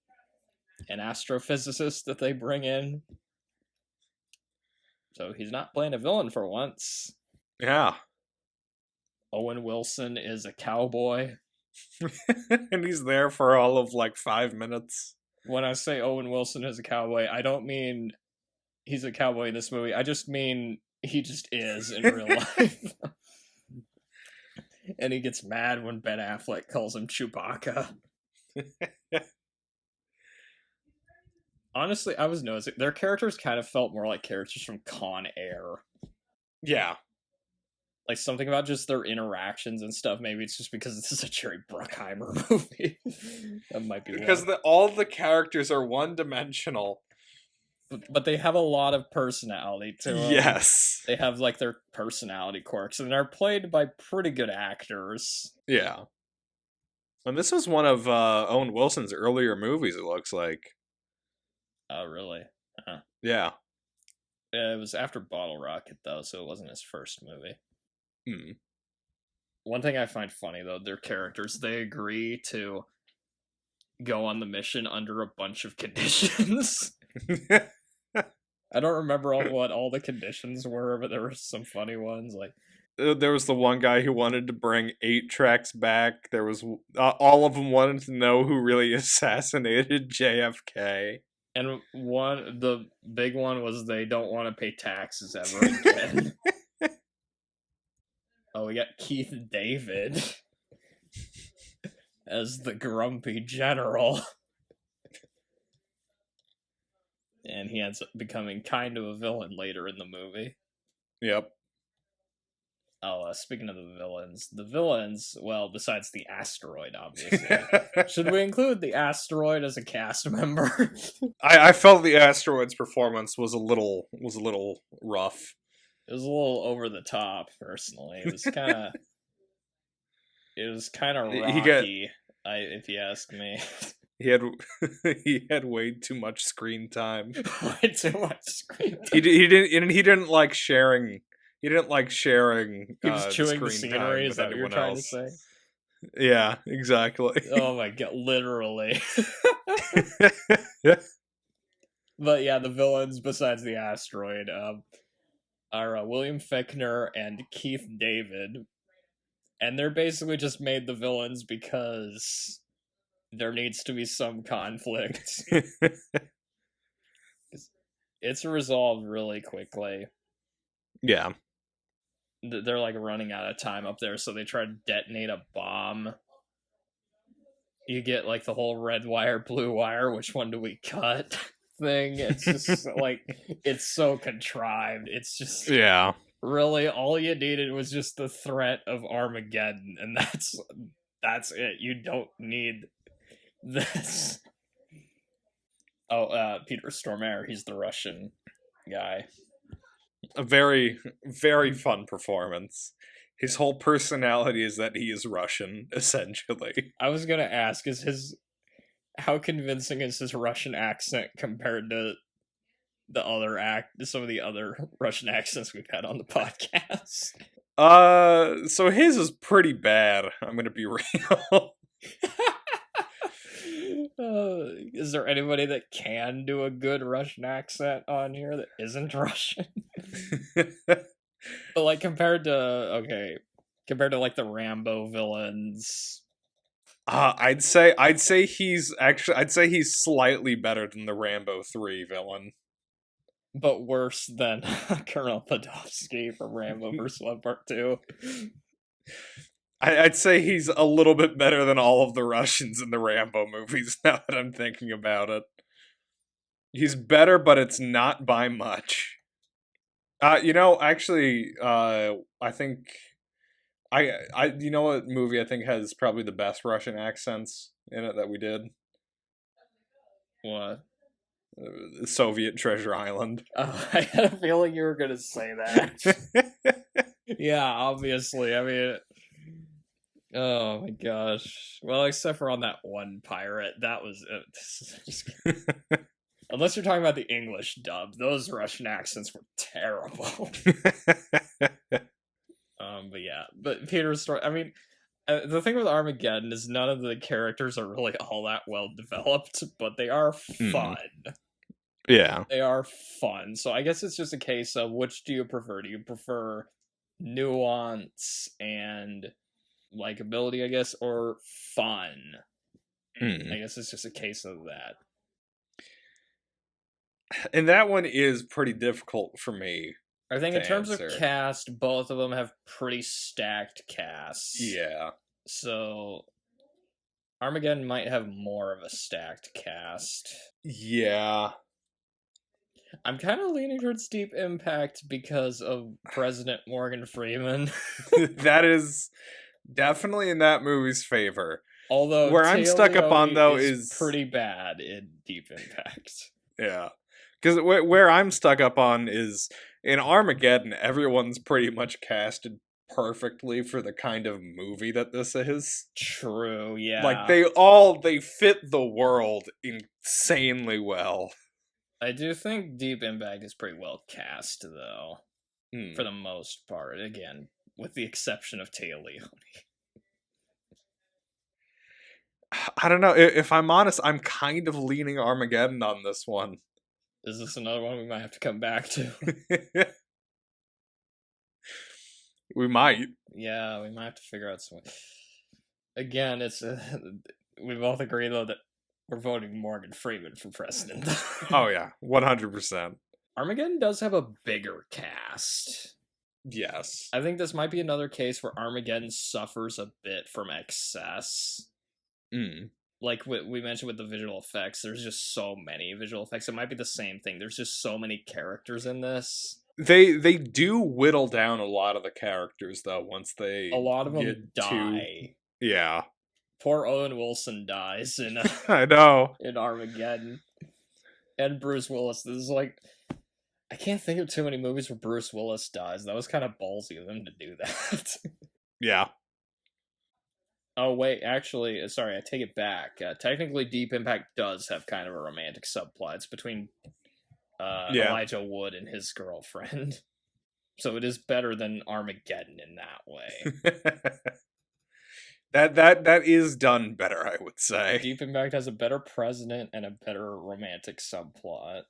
[SPEAKER 2] an astrophysicist that they bring in. So he's not playing a villain for once.
[SPEAKER 1] Yeah.
[SPEAKER 2] Owen Wilson is a cowboy.
[SPEAKER 1] And he's there for all of like 5 minutes.
[SPEAKER 2] When I say Owen Wilson is a cowboy, I don't mean he's a cowboy in this movie. I just mean he just is in real life. And he gets mad when Ben Affleck calls him Chewbacca. Honestly, I was noticing their characters kind of felt more like characters from Con Air.
[SPEAKER 1] Yeah.
[SPEAKER 2] Like something about just their interactions and stuff. Maybe it's just because this is a Jerry Bruckheimer movie. That might be
[SPEAKER 1] because all the characters are one-dimensional.
[SPEAKER 2] But they have a lot of personality to them.
[SPEAKER 1] Yes.
[SPEAKER 2] They have like their personality quirks, and they're played by pretty good actors.
[SPEAKER 1] Yeah. And this was one of Owen Wilson's earlier movies, it looks like.
[SPEAKER 2] Oh, really? Uh-huh.
[SPEAKER 1] Yeah.
[SPEAKER 2] It was after Bottle Rocket, though, so it wasn't his first movie. One thing I find funny, though, their characters, they agree to go on the mission under a bunch of conditions. I don't remember what all the conditions were, but there were some funny ones. Like
[SPEAKER 1] there was the one guy who wanted to bring 8 tracks back. There was all of them wanted to know who really assassinated JFK.
[SPEAKER 2] And the big one was they don't want to pay taxes ever again. Oh, we got Keith David as the grumpy general. And he ends up becoming kind of a villain later in the movie.
[SPEAKER 1] Yep.
[SPEAKER 2] Oh, speaking of the villains, well, besides the asteroid, obviously. Should we include the asteroid as a cast member?
[SPEAKER 1] I felt the asteroid's performance was a little rough.
[SPEAKER 2] It was a little over the top, personally. It was kind of rocky, if you ask me.
[SPEAKER 1] He had way too much screen time.
[SPEAKER 2] Way too much screen time.
[SPEAKER 1] He didn't like sharing. He didn't like sharing.
[SPEAKER 2] He was chewing the scenery. Is that what you're trying to say?
[SPEAKER 1] Yeah, exactly.
[SPEAKER 2] Oh my god, literally. But yeah, the villains besides the asteroid are William Fichtner and Keith David, and they're basically just made the villains because there needs to be some conflict. It's resolved really quickly.
[SPEAKER 1] Yeah.
[SPEAKER 2] They're like running out of time up there, so they try to detonate a bomb. You get like the whole red wire, blue wire, which one do we cut thing. It's just like, it's so contrived. It's just,
[SPEAKER 1] yeah.
[SPEAKER 2] Really, all you needed was just the threat of Armageddon, and that's it. You don't need this. Oh, Peter Stormare, he's the Russian guy.
[SPEAKER 1] A very, very fun performance. His whole personality is that he is Russian, essentially.
[SPEAKER 2] I was gonna ask, how convincing is his Russian accent compared to some of the other Russian accents we've had on the podcast?
[SPEAKER 1] So his is pretty bad, I'm gonna be real.
[SPEAKER 2] Is there anybody that can do a good Russian accent on here that isn't Russian? But like compared to like the Rambo villains,
[SPEAKER 1] I'd say he's slightly better than the Rambo 3 villain.
[SPEAKER 2] but worse than Colonel Podolsky from Rambo vs. Love Part 2.
[SPEAKER 1] I'd say he's a little bit better than all of the Russians in the Rambo movies, now that I'm thinking about it. He's better, but it's not by much. Actually, I think... you know what movie I think has probably the best Russian accents in it that we did?
[SPEAKER 2] What?
[SPEAKER 1] Soviet Treasure Island.
[SPEAKER 2] Oh, I had a feeling you were gonna say that. Yeah, obviously. I mean... Oh my gosh. Well, except for on that one pirate, that was unless you're talking about the English dub, those Russian accents were terrible. But Peter's story. I mean, the thing with Armageddon is none of the characters are really all that well developed, but they are fun.
[SPEAKER 1] Yeah,
[SPEAKER 2] they are fun. So I guess it's just a case of which do you prefer? Do you prefer nuance and likability, I guess, or fun? I guess it's just a case of that.
[SPEAKER 1] And that one is pretty difficult for me.
[SPEAKER 2] I think in terms of cast, both of them have pretty stacked casts.
[SPEAKER 1] Yeah.
[SPEAKER 2] So Armageddon might have more of a stacked cast.
[SPEAKER 1] Yeah.
[SPEAKER 2] I'm kind of leaning towards Deep Impact because of President Morgan Freeman.
[SPEAKER 1] That is definitely in that movie's favor.
[SPEAKER 2] Although
[SPEAKER 1] where I'm stuck up on though is
[SPEAKER 2] pretty bad in Deep Impact.
[SPEAKER 1] Yeah. Because where I'm stuck up on is in Armageddon, everyone's pretty much casted perfectly for the kind of movie that this is.
[SPEAKER 2] True, yeah.
[SPEAKER 1] Like they fit the world insanely well.
[SPEAKER 2] I do think Deep Impact is pretty well cast though. For the most part, again, with the exception of Téa Leoni.
[SPEAKER 1] I don't know. If I'm honest, I'm kind of leaning Armageddon on this one.
[SPEAKER 2] Is this another one we might have to come back to?
[SPEAKER 1] We might.
[SPEAKER 2] Yeah, we might have to figure out some. Again, it's we both agree though that we're voting Morgan Freeman for president.
[SPEAKER 1] Oh yeah, 100%.
[SPEAKER 2] Armageddon does have a bigger cast.
[SPEAKER 1] Yes.
[SPEAKER 2] I think this might be another case where Armageddon suffers a bit from excess. Like we mentioned with the visual effects, there's just so many visual effects. It might be the same thing. There's just so many characters in this.
[SPEAKER 1] They do whittle down a lot of the characters though. Once a
[SPEAKER 2] lot of them die.
[SPEAKER 1] Yeah.
[SPEAKER 2] Poor Owen Wilson dies in
[SPEAKER 1] I know
[SPEAKER 2] in Armageddon, and Bruce Willis. This is like I can't think of too many movies where Bruce Willis dies. That was kind of ballsy of them to do that.
[SPEAKER 1] Yeah.
[SPEAKER 2] Oh, wait, actually, sorry, I take it back. Technically, Deep Impact does have kind of a romantic subplot. It's between Elijah Wood and his girlfriend. So it is better than Armageddon in that way.
[SPEAKER 1] That is done better, I would say.
[SPEAKER 2] Deep Impact has a better president and a better romantic subplot.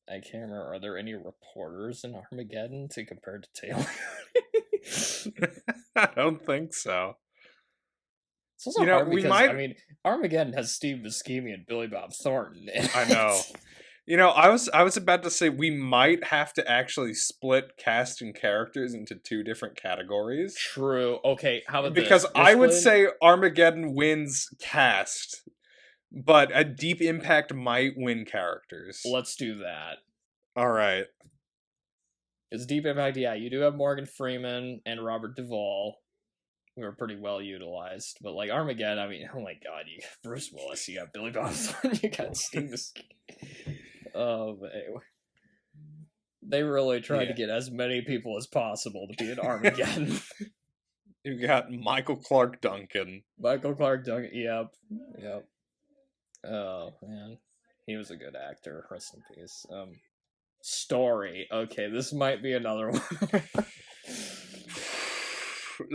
[SPEAKER 2] I can't remember, are there any reporters in Armageddon to compare to Taylor?
[SPEAKER 1] I don't think so.
[SPEAKER 2] It's also hard because, I mean, Armageddon has Steve Buscemi and Billy Bob Thornton in it.
[SPEAKER 1] I know. I was about to say we might have to actually split cast and characters into two different categories.
[SPEAKER 2] True. Okay, how about
[SPEAKER 1] because I would say Armageddon wins cast, but a Deep Impact might win characters.
[SPEAKER 2] Let's do that.
[SPEAKER 1] All right.
[SPEAKER 2] It's Deep Impact, yeah. You do have Morgan Freeman and Robert Duvall, who are pretty well utilized. But like Armageddon, I mean, oh my god, you got Bruce Willis, you got Billy Bob Thornton, you got Steve Buscemi. Oh, but anyway. They really tried to
[SPEAKER 1] Yeah.
[SPEAKER 2] get as many people as possible to be in Armageddon.
[SPEAKER 1] You got Michael Clark Duncan.
[SPEAKER 2] Michael Clark Duncan. Yep. Oh man, he was a good actor. Rest in peace. Story. Okay, this might be another one.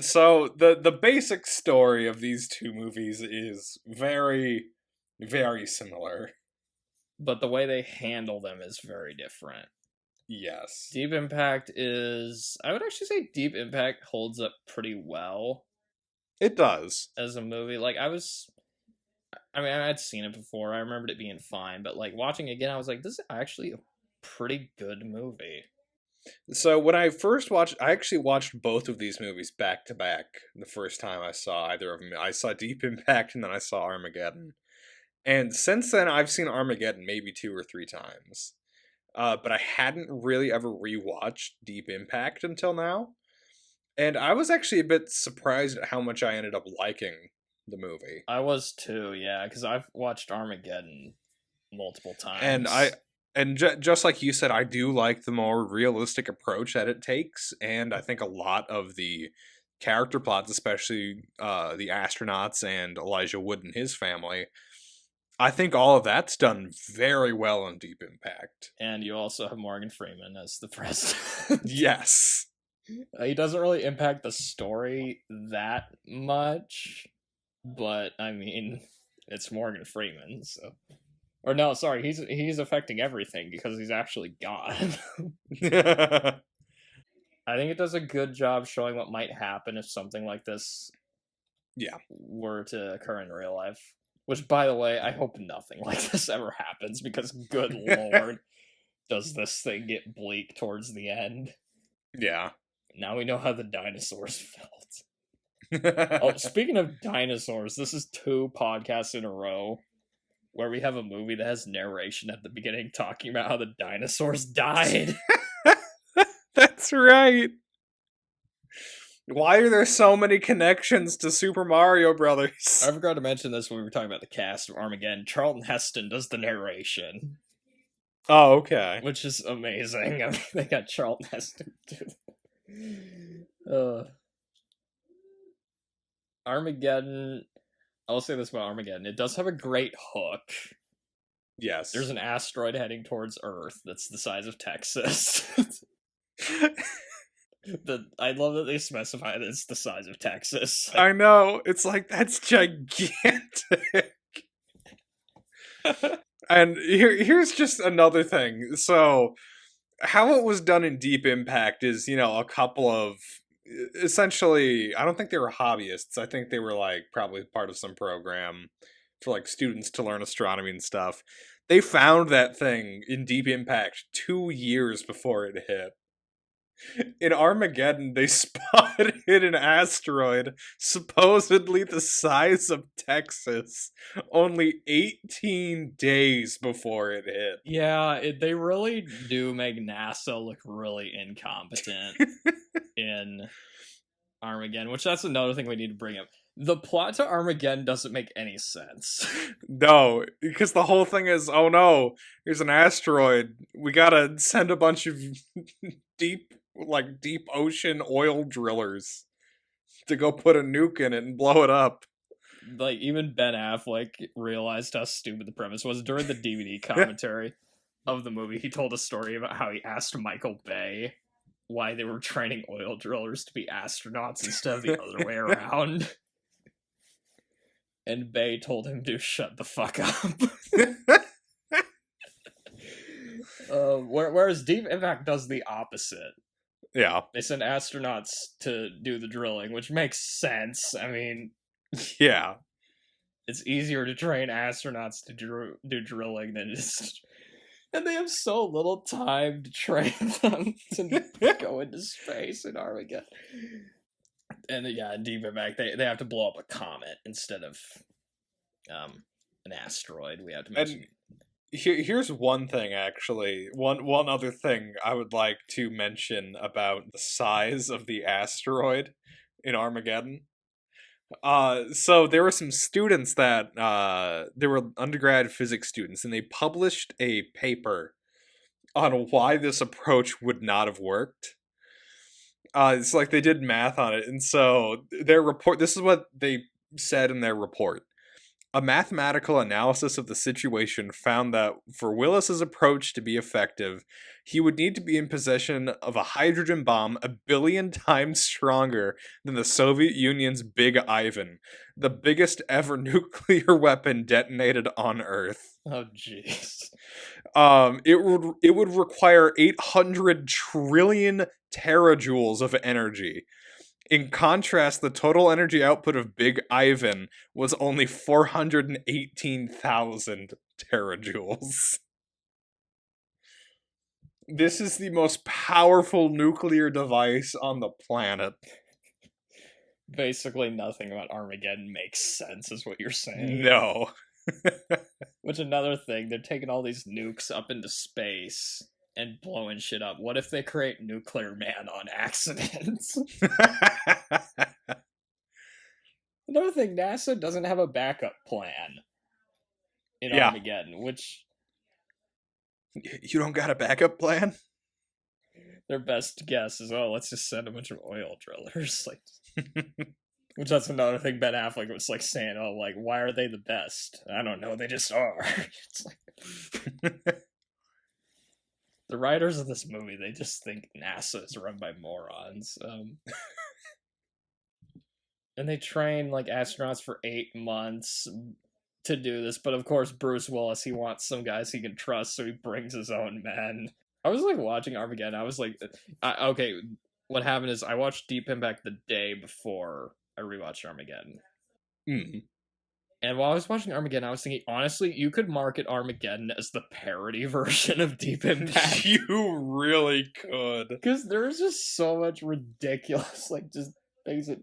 [SPEAKER 1] So the basic story of these two movies is very, very similar.
[SPEAKER 2] But the way they handle them is very different.
[SPEAKER 1] Yes.
[SPEAKER 2] Deep Impact is... I would actually say Deep Impact holds up pretty well.
[SPEAKER 1] It does.
[SPEAKER 2] As a movie. Like, I mean, I'd seen it before. I remembered it being fine. But, like, watching it again, I was like, this is actually a pretty good movie.
[SPEAKER 1] So when I first watched... I actually watched both of these movies back to back the first time I saw either of them. I saw Deep Impact and then I saw Armageddon. And since then, I've seen Armageddon maybe 2 or 3 times. But I hadn't really ever rewatched Deep Impact until now. And I was actually a bit surprised at how much I ended up liking the movie.
[SPEAKER 2] I was too, yeah, because I've watched Armageddon multiple times.
[SPEAKER 1] And just like you said, I do like the more realistic approach that it takes. And I think a lot of the character plots, especially the astronauts and Elijah Wood and his family, I think all of that's done very well in Deep Impact.
[SPEAKER 2] And you also have Morgan Freeman as the president.
[SPEAKER 1] Yes.
[SPEAKER 2] He doesn't really impact the story that much, but I mean, it's Morgan Freeman, so... Or no, sorry, he's affecting everything because he's actually God. I think it does a good job showing what might happen if something like this were to occur in real life. Which, by the way, I hope nothing like this ever happens, because good lord, does this thing get bleak towards the end.
[SPEAKER 1] Yeah.
[SPEAKER 2] Now we know how the dinosaurs felt. Oh, speaking of dinosaurs, this is 2 podcasts in a row where we have a movie that has narration at the beginning talking about how the dinosaurs died.
[SPEAKER 1] That's right. Why are there so many connections to Super Mario Brothers?
[SPEAKER 2] I forgot to mention this when we were talking about the cast of Armageddon. Charlton Heston does the narration.
[SPEAKER 1] Oh, okay.
[SPEAKER 2] Which is amazing. I mean, they got Charlton Heston too. Armageddon... I'll say this about Armageddon. It does have a great hook.
[SPEAKER 1] Yes.
[SPEAKER 2] There's an asteroid heading towards Earth that's the size of Texas. I love that they specify that it's the size of Texas.
[SPEAKER 1] I know. It's like, that's gigantic. And here's just another thing. So, how it was done in Deep Impact is, a couple of... Essentially, I don't think they were hobbyists. I think they were, like, probably part of some program for, like, students to learn astronomy and stuff. They found that thing in Deep Impact 2 years before it hit. In Armageddon, they spotted an asteroid supposedly the size of Texas only 18 days before it hit.
[SPEAKER 2] Yeah, they really do make NASA look really incompetent in Armageddon, which that's another thing we need to bring up. The plot to Armageddon doesn't make any sense.
[SPEAKER 1] No, because the whole thing is, oh no, here's an asteroid. We gotta send a bunch of deep ocean oil drillers to go put a nuke in it and blow it up.
[SPEAKER 2] Like, even Ben Affleck realized how stupid the premise was. During the DVD commentary of the movie, he told a story about how he asked Michael Bay why they were training oil drillers to be astronauts instead of the other way around. And Bay told him to shut the fuck up. Whereas Deep Impact does the opposite.
[SPEAKER 1] Yeah.
[SPEAKER 2] They send astronauts to do the drilling, which makes sense. I mean...
[SPEAKER 1] Yeah.
[SPEAKER 2] It's easier to train astronauts to do drilling than just... And they have so little time to train them to go into space in Armageddon. And yeah, in Deep Impact, they have to blow up a comet instead of an asteroid. We have to mention.
[SPEAKER 1] Here's one thing, actually. One other thing I would like to mention about the size of the asteroid in Armageddon. So there were some students that they were undergrad physics students, and they published a paper on why this approach would not have worked. It's like they did math on it, and so their report, this is what they said in their report. A mathematical analysis of the situation found that for Willis's approach to be effective, he would need to be in possession of a hydrogen bomb 1 billion times stronger than the Soviet Union's Big Ivan, the biggest ever nuclear weapon detonated on Earth.
[SPEAKER 2] Oh, jeez.
[SPEAKER 1] It would require 800 trillion terajoules of energy. In contrast, the total energy output of Big Ivan was only 418,000 terajoules. This is the most powerful nuclear device on the planet.
[SPEAKER 2] Basically, nothing about Armageddon makes sense, is what you're saying.
[SPEAKER 1] No.
[SPEAKER 2] Which, another thing, they're taking all these nukes up into space and blowing shit up. What if they create Nuclear Man on accident? Another thing, NASA doesn't have a backup plan in Armageddon, which...
[SPEAKER 1] You don't got a backup plan?
[SPEAKER 2] Their best guess is, oh, let's just send a bunch of oil drillers. Like, which that's another thing Ben Affleck was like saying, oh, like, why are they the best? I don't know, they just are. It's like... The writers of this movie, they just think NASA is run by morons. And they train, like, astronauts for 8 months to do this, but of course Bruce Willis, he wants some guys he can trust, so he brings his own men. I was, like, watching Armageddon, I was like, okay, what happened is I watched Deep Impact the day before I rewatched Armageddon.
[SPEAKER 1] Mm-hmm.
[SPEAKER 2] And while I was watching Armageddon, I was thinking, honestly, you could market Armageddon as the parody version of Deep Impact.
[SPEAKER 1] You really could.
[SPEAKER 2] Because there's just so much ridiculous, like, just things that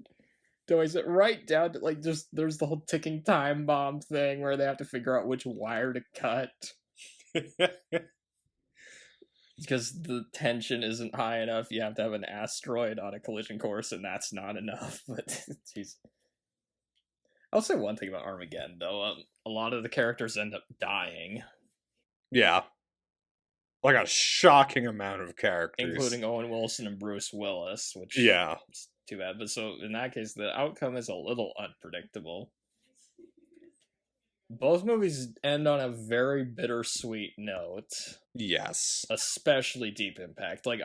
[SPEAKER 2] toys it right down to, like, just, there's the whole ticking time bomb thing where they have to figure out which wire to cut. Because the tension isn't high enough, you have to have an asteroid on a collision course, and that's not enough. But, jeez. I'll say one thing about Armageddon, though. A lot of the characters end up dying.
[SPEAKER 1] Yeah. Like a shocking amount of characters.
[SPEAKER 2] Including Owen Wilson and Bruce Willis, which
[SPEAKER 1] yeah,
[SPEAKER 2] is too bad. But so, in that case, the outcome is a little unpredictable. Both movies end on a very bittersweet note.
[SPEAKER 1] Yes.
[SPEAKER 2] Especially Deep Impact. Like,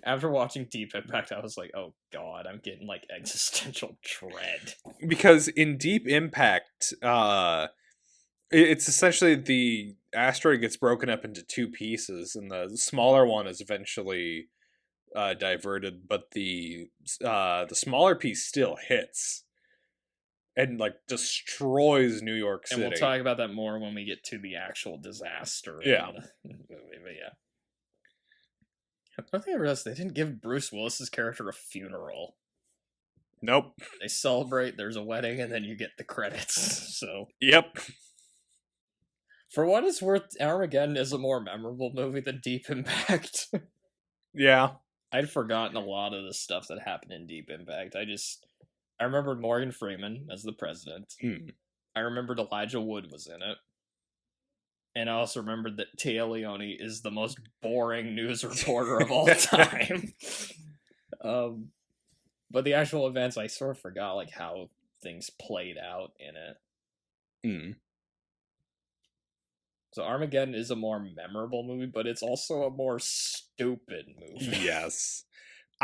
[SPEAKER 2] after watching Deep Impact, I was like, oh god, I'm getting, like, existential dread.
[SPEAKER 1] Because in Deep Impact, it's essentially the asteroid gets broken up into 2 pieces, and the smaller one is eventually diverted, but the smaller piece still hits. And, like, destroys New York City.
[SPEAKER 2] And we'll talk about that more when we get to the actual disaster.
[SPEAKER 1] Yeah.
[SPEAKER 2] But yeah. One thing I realized, they didn't give Bruce Willis's character a funeral.
[SPEAKER 1] Nope.
[SPEAKER 2] They celebrate, there's a wedding, and then you get the credits. So.
[SPEAKER 1] Yep.
[SPEAKER 2] For what it's worth, Armageddon is a more memorable movie than Deep Impact.
[SPEAKER 1] Yeah.
[SPEAKER 2] I'd forgotten a lot of the stuff that happened in Deep Impact. I remembered Morgan Freeman as the president. I remembered Elijah Wood was in it. And I also remembered that Tia Leone is the most boring news reporter of all time. But the actual events, I sort of forgot, like, how things played out in it. So Armageddon is a more memorable movie, but it's also a more stupid movie.
[SPEAKER 1] Yes.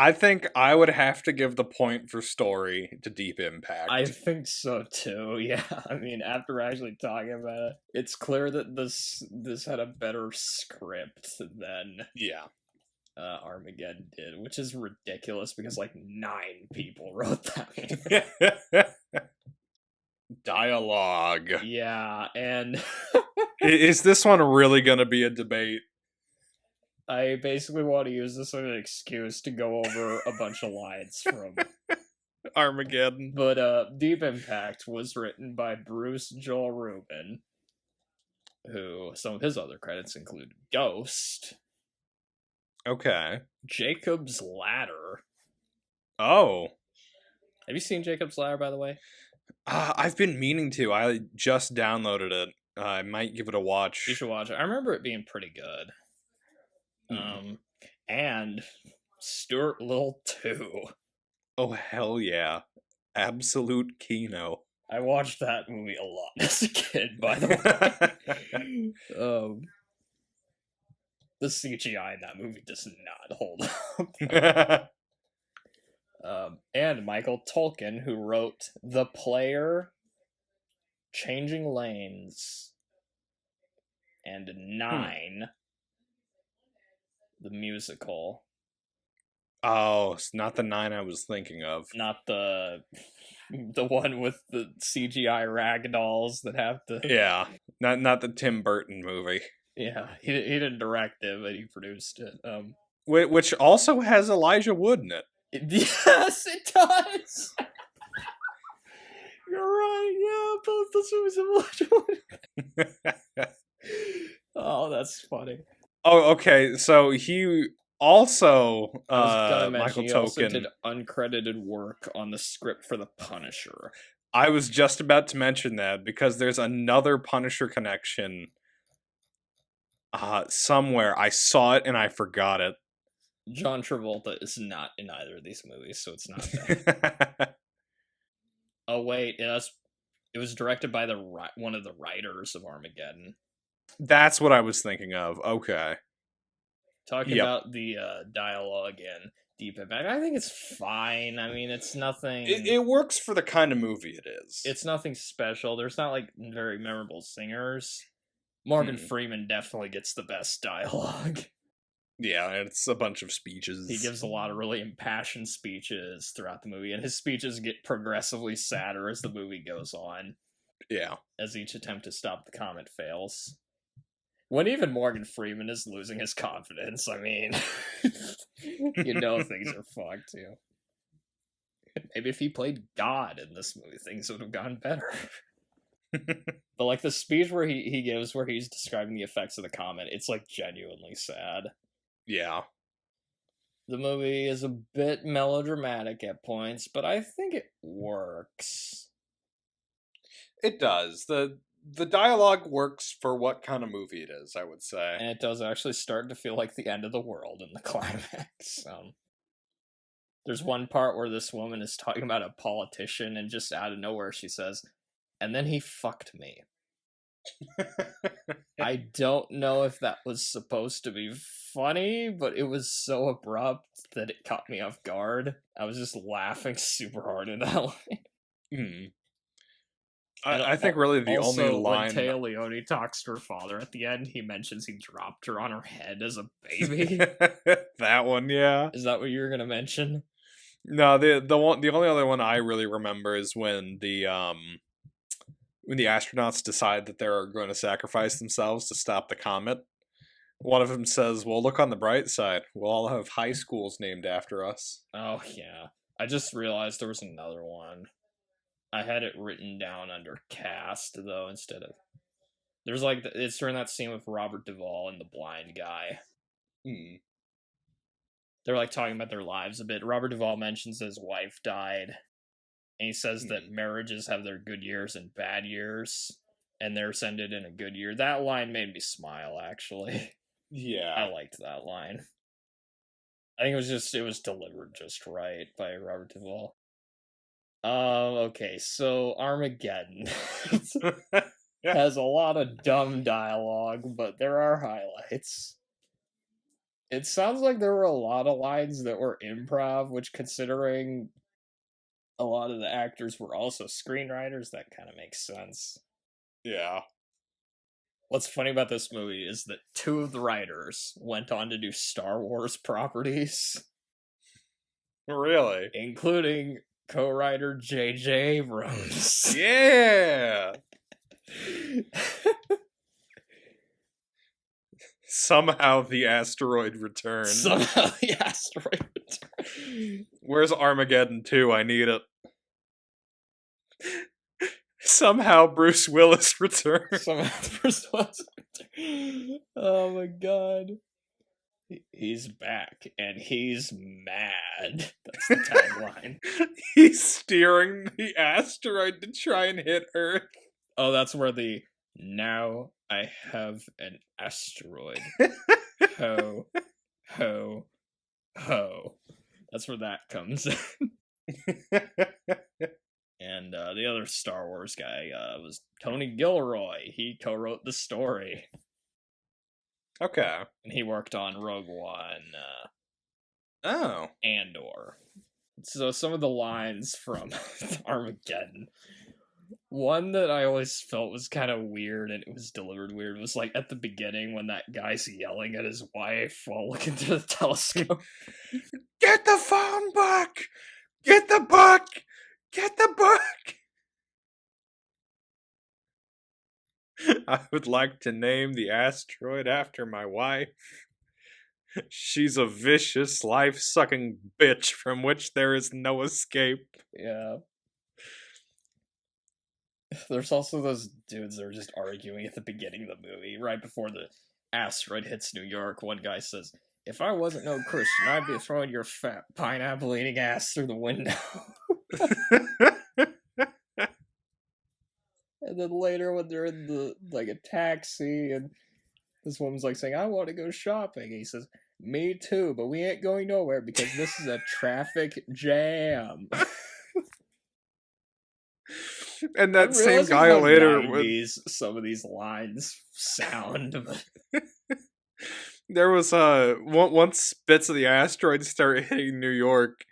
[SPEAKER 1] I think I would have to give the point for story to Deep Impact.
[SPEAKER 2] I think so too, yeah. I mean, after actually talking about it, it's clear that this had a better script than Armageddon did, which is ridiculous because, like, 9 people wrote that.
[SPEAKER 1] Dialogue.
[SPEAKER 2] Yeah, and...
[SPEAKER 1] Is this one really gonna be a debate?
[SPEAKER 2] I basically want to use this as an excuse to go over a bunch of lines from
[SPEAKER 1] Armageddon.
[SPEAKER 2] But Deep Impact was written by Bruce Joel Rubin, who some of his other credits include Ghost.
[SPEAKER 1] Okay.
[SPEAKER 2] Jacob's Ladder.
[SPEAKER 1] Oh.
[SPEAKER 2] Have you seen Jacob's Ladder, by the way?
[SPEAKER 1] I've been meaning to. I just downloaded it. I might give it a watch.
[SPEAKER 2] You should watch it. I remember it being pretty good. And Stuart Little 2.
[SPEAKER 1] Oh, hell yeah. Absolute Kino.
[SPEAKER 2] I watched that movie a lot as a kid, by the way. The CGI in that movie does not hold up. And Michael Tolkien, who wrote The Player, Changing Lanes, and 9, the musical.
[SPEAKER 1] Oh, it's not the 9 I was thinking of.
[SPEAKER 2] Not the one with the CGI ragdolls that have to...
[SPEAKER 1] Yeah, not the Tim Burton movie.
[SPEAKER 2] Yeah, he didn't direct it, but he produced it.
[SPEAKER 1] Which also has Elijah Wood in it.
[SPEAKER 2] Yes, it does! You're right, yeah, both those movies have Elijah Wood. Oh, that's funny.
[SPEAKER 1] Oh, okay, so he also, Michael
[SPEAKER 2] he
[SPEAKER 1] Tolkien...
[SPEAKER 2] also did uncredited work on the script for The Punisher.
[SPEAKER 1] I was just about to mention that, because there's another Punisher connection somewhere. I saw it and I forgot it.
[SPEAKER 2] John Travolta is not in either of these movies, so it's not that. Oh wait, it was directed by one of the writers of Armageddon.
[SPEAKER 1] That's what I was thinking of. Okay.
[SPEAKER 2] Talking about the dialogue in Deep Impact, I think it's fine. I mean, it's nothing...
[SPEAKER 1] It works for the kind of movie it is.
[SPEAKER 2] It's nothing special. There's not, like, very memorable singers. Morgan Freeman definitely gets the best dialogue.
[SPEAKER 1] Yeah, it's a bunch of speeches.
[SPEAKER 2] He gives a lot of really impassioned speeches throughout the movie, and his speeches get progressively sadder as the movie goes on.
[SPEAKER 1] Yeah.
[SPEAKER 2] As each attempt to stop the comet fails. When even Morgan Freeman is losing his confidence, I mean, you know things are fucked, too. Maybe if he played God in this movie, things would have gone better. But, like, the speech where he gives, where he's describing the effects of the comet, it's, like, genuinely sad.
[SPEAKER 1] Yeah.
[SPEAKER 2] The movie is a bit melodramatic at points, but I think it works.
[SPEAKER 1] It does. The dialogue works for what kind of movie it is, I would say.
[SPEAKER 2] And it does actually start to feel like the end of the world in the climax. There's one part where this woman is talking about a politician, and just out of nowhere she says, "And then he fucked me." I don't know if that was supposed to be funny, but it was so abrupt that it caught me off guard. I was just laughing super hard in that line.
[SPEAKER 1] I think really the
[SPEAKER 2] also,
[SPEAKER 1] only line...
[SPEAKER 2] when Téa Leoni talks to her father at the end, he mentions he dropped her on her head as a baby.
[SPEAKER 1] That one, yeah.
[SPEAKER 2] Is that what you were going to mention?
[SPEAKER 1] No, the only other one I really remember is when the astronauts decide that they're going to sacrifice themselves to stop the comet. One of them says, "Well, look on the bright side. We'll all have high schools named after us."
[SPEAKER 2] Oh, yeah. I just realized there was another one. I had it written down under cast, though, instead of... There's, like, it's during that scene with Robert Duvall and the blind guy. They're, like, talking about their lives a bit. Robert Duvall mentions his wife died. And he says that marriages have their good years and bad years. And theirs ended in a good year. That line made me smile, actually.
[SPEAKER 1] Yeah.
[SPEAKER 2] I liked that line. I think it was delivered just right by Robert Duvall. Okay, so Armageddon has a lot of dumb dialogue, but there are highlights. It sounds like there were a lot of lines that were improv, which, considering a lot of the actors were also screenwriters, that kind of makes sense.
[SPEAKER 1] Yeah.
[SPEAKER 2] What's funny about this movie is that 2 of the writers went on to do Star Wars properties.
[SPEAKER 1] Really?
[SPEAKER 2] Including co-writer J.J. Abrams.
[SPEAKER 1] Yeah! Somehow the asteroid returned. Where's Armageddon 2? I need it. Somehow Bruce Willis returned.
[SPEAKER 2] Oh my god. He's back, and he's mad. That's the tagline.
[SPEAKER 1] He's steering the asteroid to try and hit Earth.
[SPEAKER 2] Oh, that's where the "now I have an asteroid" ho Ho, ho. That's where that comes in. And the other Star Wars guy was Tony Gilroy. He co-wrote the story.
[SPEAKER 1] Okay.
[SPEAKER 2] And he worked on Rogue One.
[SPEAKER 1] Oh.
[SPEAKER 2] Andor. So some of the lines from Armageddon. One that I always felt was kind of weird, and it was delivered weird, was like at the beginning when that guy's yelling at his wife while looking through the telescope.
[SPEAKER 1] Get the phone book! Get the book! Get the book! I would like to name the asteroid after my wife. She's a vicious, life-sucking bitch from which there is no escape.
[SPEAKER 2] Yeah. There's also those dudes that are just arguing at the beginning of the movie, right before the asteroid hits New York. One guy says, "If I wasn't no Christian, I'd be throwing your fat pineapple-eating ass through the window." And then later when they're in a taxi and this woman's saying, "I want to go shopping," he says, "Me too, but we ain't going nowhere because this is a traffic jam."
[SPEAKER 1] And that same guy later,
[SPEAKER 2] some of these lines sound.
[SPEAKER 1] There was once bits of the asteroid start hitting New York.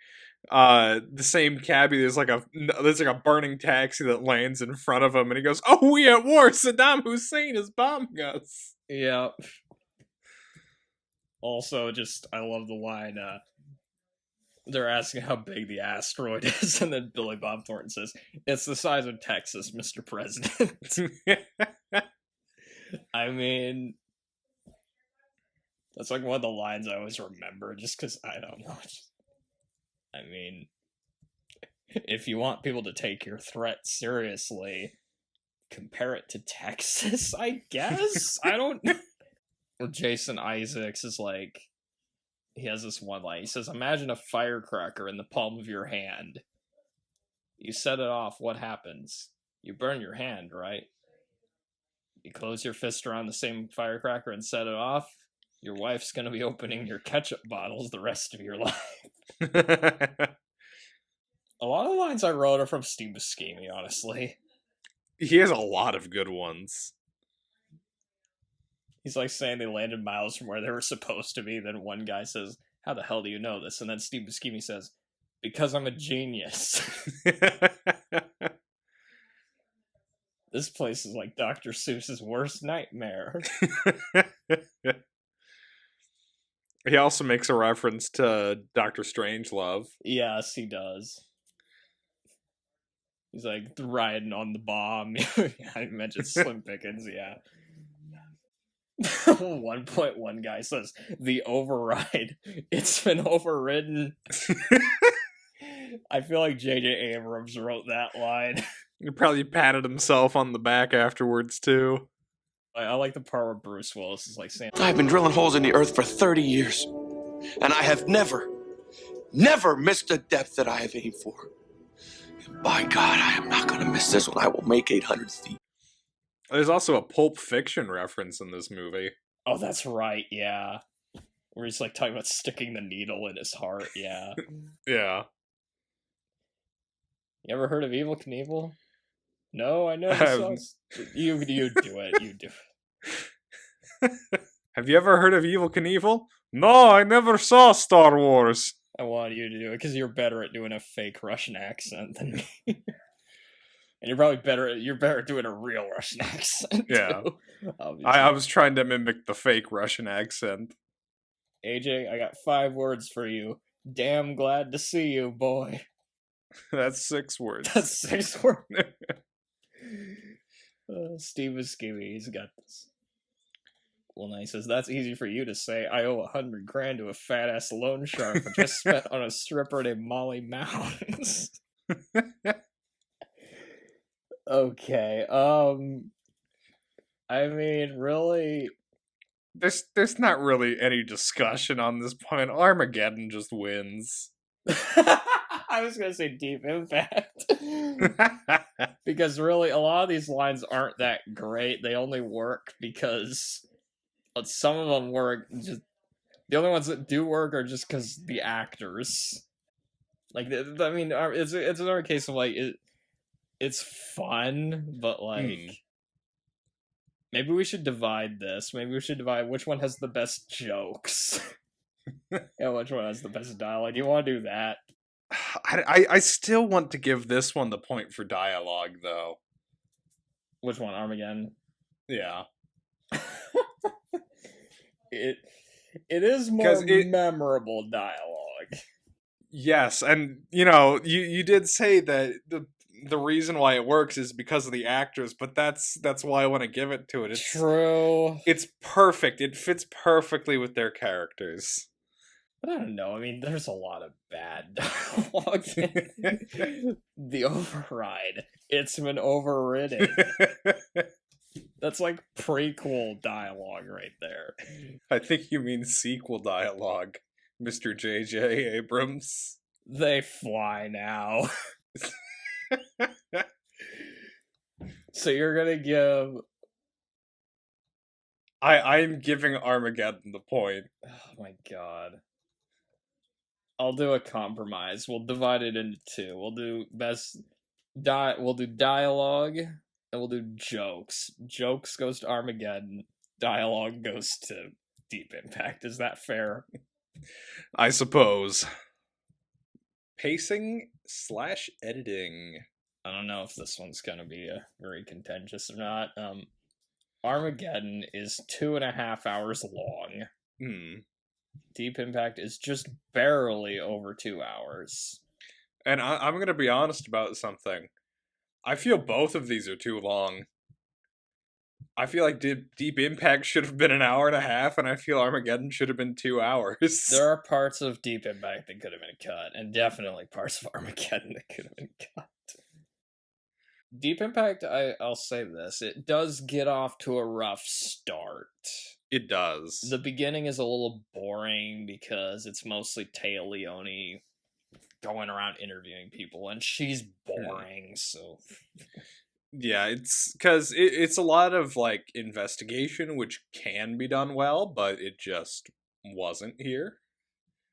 [SPEAKER 1] The same cabbie, there's like a burning taxi that lands in front of him, and he goes, "Oh, we at war! Saddam Hussein is bombing us."
[SPEAKER 2] Yeah. Also, I love the line. They're asking how big the asteroid is, and then Billy Bob Thornton says, "It's the size of Texas, Mr. President." I mean, that's one of the lines I always remember, just because I don't know. I mean, if you want people to take your threat seriously, compare it to Texas, I guess? I don't know. Jason Isaacs is he has this one line. He says, "Imagine a firecracker in the palm of your hand. You set it off, what happens? You burn your hand, right? You close your fist around the same firecracker and set it off, your wife's gonna be opening your ketchup bottles the rest of your life." A lot of the lines I wrote are from Steve Buscemi, honestly.
[SPEAKER 1] He has a lot of good ones.
[SPEAKER 2] He's saying they landed miles from where they were supposed to be. Then one guy says, "How the hell do you know this?" And then Steve Buscemi says, "Because I'm a genius." This place is like Dr. Seuss's worst nightmare.
[SPEAKER 1] He also makes a reference to Dr. Strangelove.
[SPEAKER 2] Yes, he does. He's riding on the bomb. I mentioned Slim Pickens, yeah. One point, one guy says, "The override, it's been overridden." I feel like J.J. Abrams wrote that line.
[SPEAKER 1] He probably patted himself on the back afterwards, too.
[SPEAKER 2] I like the part where Bruce Willis is saying,
[SPEAKER 4] "I've been drilling holes in the earth for 30 years, and I have never missed a depth that I have aimed for. And by God, I am not going to miss this one. I will make 800 feet.
[SPEAKER 1] There's also a Pulp Fiction reference in this movie.
[SPEAKER 2] Oh, that's right, yeah. Where he's talking about sticking the needle in his heart, yeah.
[SPEAKER 1] Yeah.
[SPEAKER 2] You ever heard of Evel Knievel? No, I never saw. You do it. You do
[SPEAKER 1] it. Have you ever heard of Evel Knievel? No, I never saw Star Wars.
[SPEAKER 2] I want you to do it because you're better at doing a fake Russian accent than me. And you're probably better at doing a real Russian accent.
[SPEAKER 1] Yeah.
[SPEAKER 2] Too,
[SPEAKER 1] I was trying to mimic the fake Russian accent.
[SPEAKER 2] AJ, I got 5 words for you. Damn glad to see you, boy.
[SPEAKER 1] That's 6 words.
[SPEAKER 2] That's 6 words. Steve Buscemi, he's got this. Well, now he says, "That's easy for you to say. I owe $100,000 to a fat-ass loan shark I just spent on a stripper named Molly Mounds." Okay, I mean, really...
[SPEAKER 1] There's not really any discussion on this point. Armageddon just wins.
[SPEAKER 2] I was gonna say Deep Impact. Because really, a lot of these lines aren't that great. They only work because some of them work just... The only ones that do work are just because the actors. Like, I mean, it's another case of like it's fun, but like maybe we should divide this. Maybe we should divide which one has the best jokes and which one has the best dialogue. Do you want to do that?
[SPEAKER 1] I still want to give this one the point for dialogue, though.
[SPEAKER 2] Which one, Armageddon?
[SPEAKER 1] Yeah.
[SPEAKER 2] It is more memorable dialogue.
[SPEAKER 1] Yes, and you did say that the reason why it works is because of the actors, but that's why I want to give it to it. It's
[SPEAKER 2] true.
[SPEAKER 1] It's perfect. It fits perfectly with their characters.
[SPEAKER 2] But I don't know. I mean, there's a lot of bad dialogue. The override. It's been overridden. That's like prequel dialogue right there.
[SPEAKER 1] I think you mean sequel dialogue, Mr. J.J. Abrams.
[SPEAKER 2] They fly now. So you're gonna give...
[SPEAKER 1] I'm giving Armageddon the point.
[SPEAKER 2] Oh my god. I'll do a compromise. We'll divide it into two. We'll do we'll do dialogue, and we'll do jokes. Jokes goes to Armageddon. Dialogue goes to Deep Impact. Is that fair?
[SPEAKER 1] I suppose. Pacing / editing.
[SPEAKER 2] I don't know if this one's gonna be very contentious or not. Armageddon is 2.5 hours long. Deep Impact is just barely over 2 hours.
[SPEAKER 1] And I'm going to be honest about something. I feel both of these are too long. I feel like Deep Impact should have been 1.5 hours, and I feel Armageddon should have been 2 hours.
[SPEAKER 2] There are parts of Deep Impact that could have been cut, and definitely parts of Armageddon that could have been cut. Deep Impact, I'll say this, it does get off to a rough start.
[SPEAKER 1] It does.
[SPEAKER 2] The beginning is a little boring because it's mostly Téa Leoni going around interviewing people, and she's boring, so...
[SPEAKER 1] Yeah, it's because it's a lot of like investigation, which can be done well, but it just wasn't here.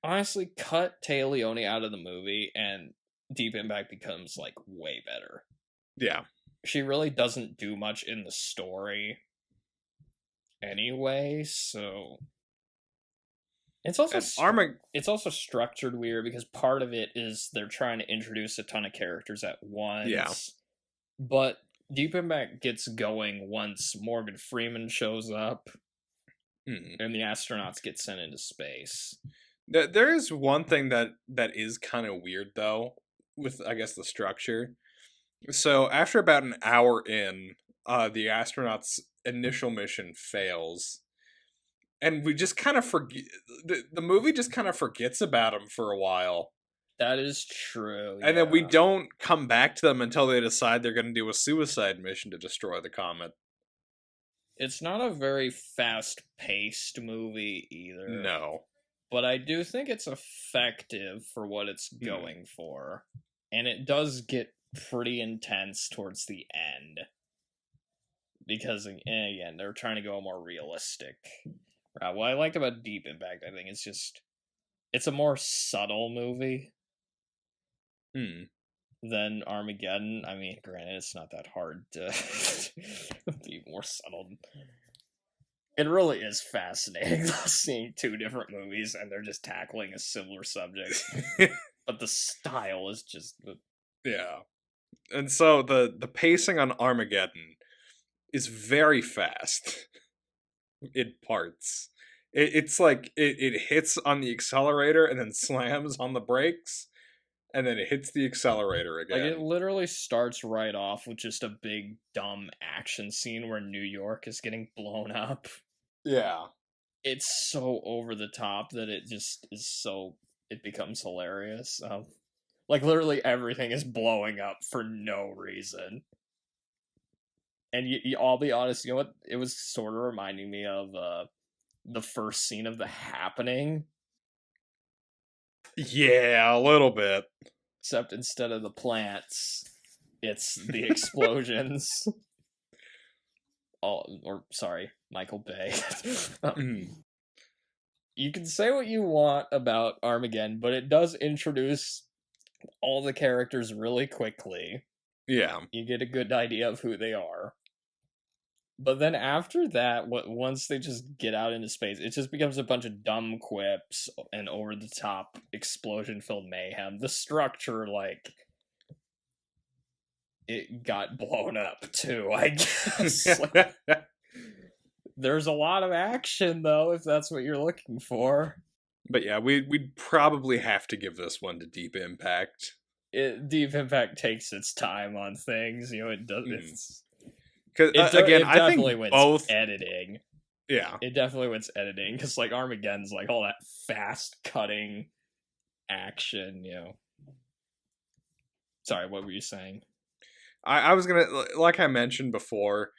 [SPEAKER 2] Honestly, cut Téa Leoni out of the movie, and Deep Impact becomes like way better.
[SPEAKER 1] Yeah.
[SPEAKER 2] She really doesn't do much in the story anyway, so it's also it's also structured weird because part of it is they're trying to introduce a ton of characters at once.
[SPEAKER 1] Yeah.
[SPEAKER 2] But Deep Impact gets going once Morgan Freeman shows up and the astronauts get sent into space.
[SPEAKER 1] There is one thing that is kind of weird though with, I guess, the structure. So after about an hour in, the astronauts' initial mission fails, and we just kind of forget. The movie just kind of forgets about them for a while.
[SPEAKER 2] That is true.
[SPEAKER 1] And then we don't come back to them until they decide they're going to do a suicide mission to destroy the comet.
[SPEAKER 2] It's not a very fast-paced movie either.
[SPEAKER 1] No.
[SPEAKER 2] But I do think it's effective for what it's going for. And it does get pretty intense towards the end. Because, again, they're trying to go more realistic. What I liked about Deep Impact, I think, is just... It's a more subtle movie than Armageddon. I mean, granted, it's not that hard to be more subtle. It really is fascinating seeing two different movies and they're just tackling a similar subject. But the style is just...
[SPEAKER 1] Yeah. And so the pacing on Armageddon is very fast in parts. It's like it hits on the accelerator and then slams on the brakes, and then it hits the accelerator again.
[SPEAKER 2] Like, it literally starts right off with just a big, dumb action scene where New York is getting blown up.
[SPEAKER 1] Yeah.
[SPEAKER 2] It's so over the top that it just is so... It becomes hilarious. Like, literally everything is blowing up for no reason. And I'll be honest, you know what? It was sort of reminding me of the first scene of The Happening.
[SPEAKER 1] Yeah, a little bit.
[SPEAKER 2] Except instead of the plants, it's the explosions. Michael Bay. You can say what you want about Armageddon, but it does introduce all the characters really quickly.
[SPEAKER 1] Yeah.
[SPEAKER 2] You get a good idea of who they are. But then after that, once they just get out into space, it just becomes a bunch of dumb quips and over-the-top explosion-filled mayhem. The structure, like, it got blown up, too, I guess. Like, there's a lot of action, though, if that's what you're looking for.
[SPEAKER 1] But yeah, we'd probably have to give this one to Deep Impact.
[SPEAKER 2] Deep Impact takes its time on things, you know, it does.
[SPEAKER 1] Because again, I think both
[SPEAKER 2] editing.
[SPEAKER 1] Yeah,
[SPEAKER 2] it definitely wins editing because like Armageddon's like all that fast cutting action. You know. Sorry, what were you saying?
[SPEAKER 1] I was gonna, like I mentioned before,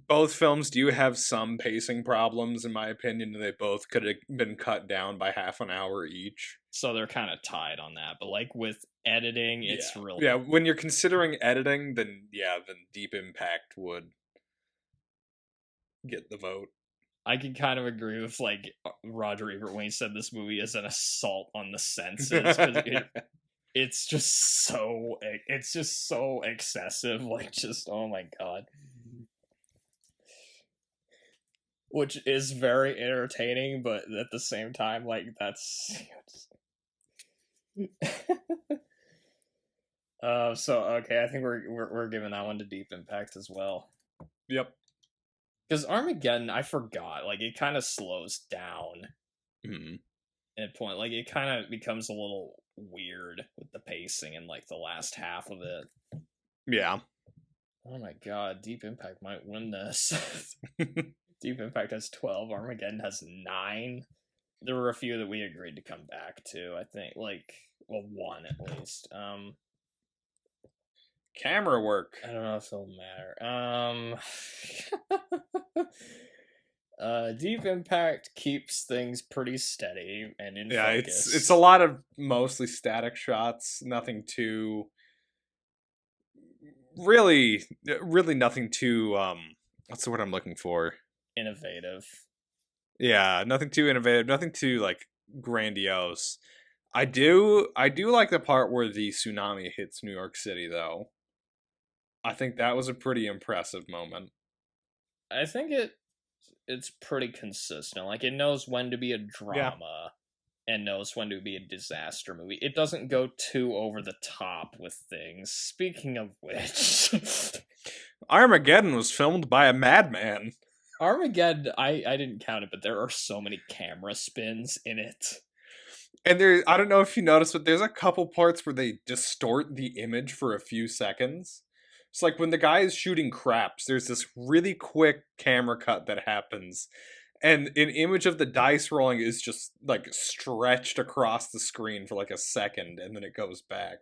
[SPEAKER 1] both films do have some pacing problems, in my opinion. They both could have been cut down by half an hour each.
[SPEAKER 2] So they're kind of tied on that. But like with editing, it's really...
[SPEAKER 1] Yeah, when you're considering editing, then Deep Impact would get the vote.
[SPEAKER 2] I can kind of agree with like Roger Ebert when he said this movie is an assault on the senses. It's just so excessive. Like, just, oh my god. Which is very entertaining, but at the same time, like, that's... So, okay, I think we're giving that one to Deep Impact as well.
[SPEAKER 1] Yep.
[SPEAKER 2] Because Armageddon, I forgot, like, it kind of slows down.
[SPEAKER 1] Mm-hmm.
[SPEAKER 2] At a point, like, it kind of becomes a little weird with the pacing in, like, the last half of it.
[SPEAKER 1] Yeah.
[SPEAKER 2] Oh my god, Deep Impact might win this. Deep Impact has 12, Armageddon has 9. There were a few that we agreed to come back to, I think, like, well, one at least.
[SPEAKER 1] Camera work.
[SPEAKER 2] I don't know if it'll matter. Deep Impact keeps things pretty steady and in focus.
[SPEAKER 1] It's a lot of mostly static shots, nothing too... Really nothing too, what's the word I'm looking for?
[SPEAKER 2] Innovative.
[SPEAKER 1] Yeah, nothing too innovative, nothing too, like, grandiose. I do like the part where the tsunami hits New York City, though. I think that was a pretty impressive moment.
[SPEAKER 2] I think it's pretty consistent. Like, it knows when to be a drama and knows when to be a disaster movie. It doesn't go too over the top with things. Speaking of which...
[SPEAKER 1] Armageddon was filmed by a madman.
[SPEAKER 2] Armageddon, I didn't count it, but there are so many camera spins in it.
[SPEAKER 1] And I don't know if you noticed, but there's a couple parts where they distort the image for a few seconds. It's like when the guy is shooting craps, there's this really quick camera cut that happens, and an image of the dice rolling is just, like, stretched across the screen for, like, a second, and then it goes back.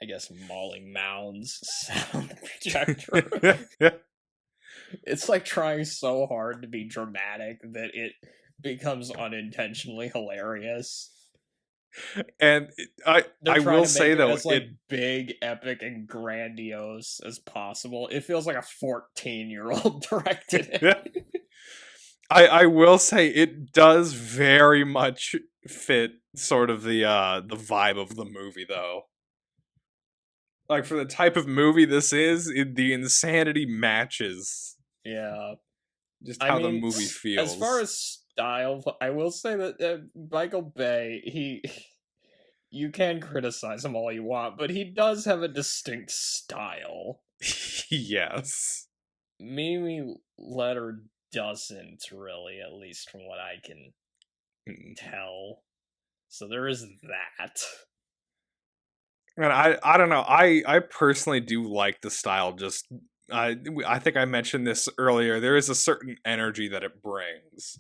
[SPEAKER 2] I guess Molly Mounds sat on the projector. It's like trying so hard to be dramatic that it becomes unintentionally hilarious.
[SPEAKER 1] And I will say, though,
[SPEAKER 2] as like big, epic, and grandiose as possible. It feels like a 14-year-old directed it.
[SPEAKER 1] I will say it does very much fit sort of the vibe of the movie, though. Like, for the type of movie this is, the insanity matches.
[SPEAKER 2] Yeah.
[SPEAKER 1] Just how the movie feels.
[SPEAKER 2] As far as style, I will say that Michael Bay, you can criticize him all you want, but he does have a distinct style.
[SPEAKER 1] Yes.
[SPEAKER 2] Mimi Letter doesn't really, at least from what I can tell. So there is that.
[SPEAKER 1] And I don't know. I personally do like the style. Just I think I mentioned this earlier. There is a certain energy that it brings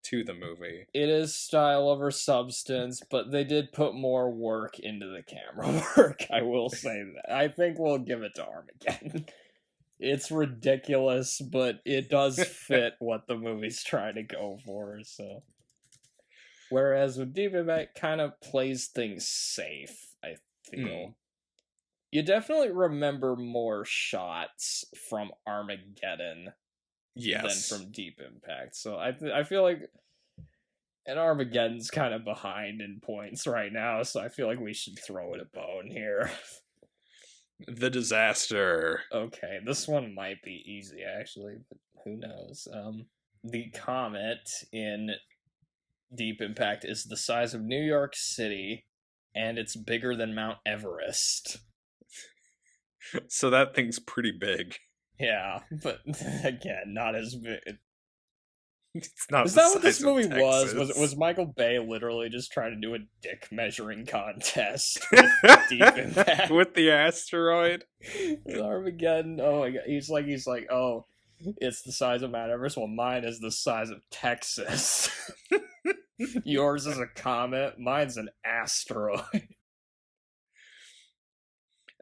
[SPEAKER 1] to the movie.
[SPEAKER 2] It is style over substance, but they did put more work into the camera work. I will say that. I think we'll give it to Armageddon. It's ridiculous, but it does fit what the movie's trying to go for. So, whereas with Deep Impact, kind of plays things safe. I feel. You definitely remember more shots from Armageddon than from Deep Impact. So I feel like And Armageddon's kind of behind in points right now, so I feel like we should throw it a bone here.
[SPEAKER 1] The disaster.
[SPEAKER 2] Okay, this one might be easy, actually, but who knows? The comet in Deep Impact is the size of New York City, and it's bigger than Mount Everest.
[SPEAKER 1] So that thing's pretty big.
[SPEAKER 2] Yeah, but again, not as big.
[SPEAKER 1] It's not.
[SPEAKER 2] Is
[SPEAKER 1] the
[SPEAKER 2] that what this
[SPEAKER 1] size of
[SPEAKER 2] movie was?
[SPEAKER 1] Texas.
[SPEAKER 2] Was Michael Bay literally just trying to do a dick measuring contest with Deep Impact?
[SPEAKER 1] With the asteroid?
[SPEAKER 2] With Armageddon. Oh my god. He's like, oh, it's the size of Mount Everest. Well, mine is the size of Texas. Yours is a comet. Mine's an asteroid.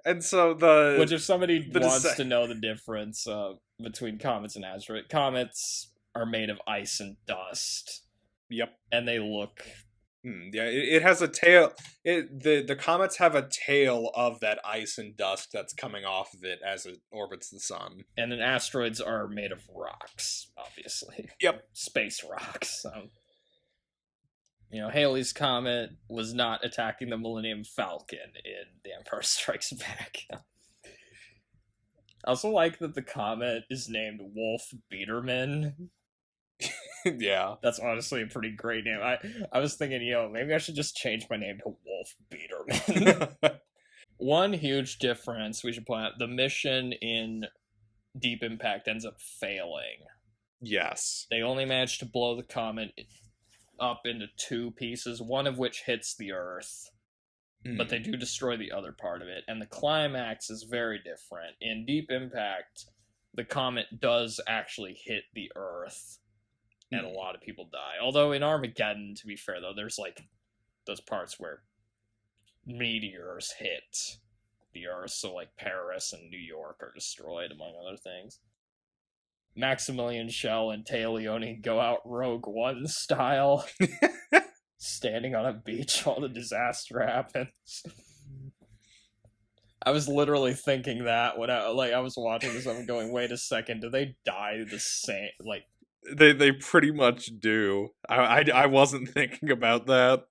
[SPEAKER 1] And so
[SPEAKER 2] Which, if somebody wants to know the difference between comets and asteroids, comets are made of ice and dust.
[SPEAKER 1] Yep.
[SPEAKER 2] And they look...
[SPEAKER 1] Yeah, it has a tail. The comets have a tail of that ice and dust that's coming off of it as it orbits the sun.
[SPEAKER 2] And then asteroids are made of rocks, obviously.
[SPEAKER 1] Yep.
[SPEAKER 2] Space rocks. Halley's Comet was not attacking the Millennium Falcon in The Empire Strikes Back. I also like that the comet is named Wolf Biederman.
[SPEAKER 1] Yeah.
[SPEAKER 2] That's honestly a pretty great name. I was thinking, maybe I should just change my name to Wolf Biederman. One huge difference we should point out, the mission in Deep Impact ends up failing.
[SPEAKER 1] Yes.
[SPEAKER 2] They only managed to blow the comet up into two pieces, one of which hits the Earth. But they do destroy the other part of it. And the climax is very different. In Deep Impact, the comet does actually hit the Earth. And a lot of people die. Although in Armageddon, to be fair though, there's like those parts where meteors hit the Earth. So like Paris and New York are destroyed, among other things. Maximilian Schell and Téa Leoni go out Rogue One style. Standing on a beach while the disaster happens. I was literally thinking that when I was watching this, I'm going, wait a second, do they die the same? Like,
[SPEAKER 1] they pretty much do. I wasn't thinking about that.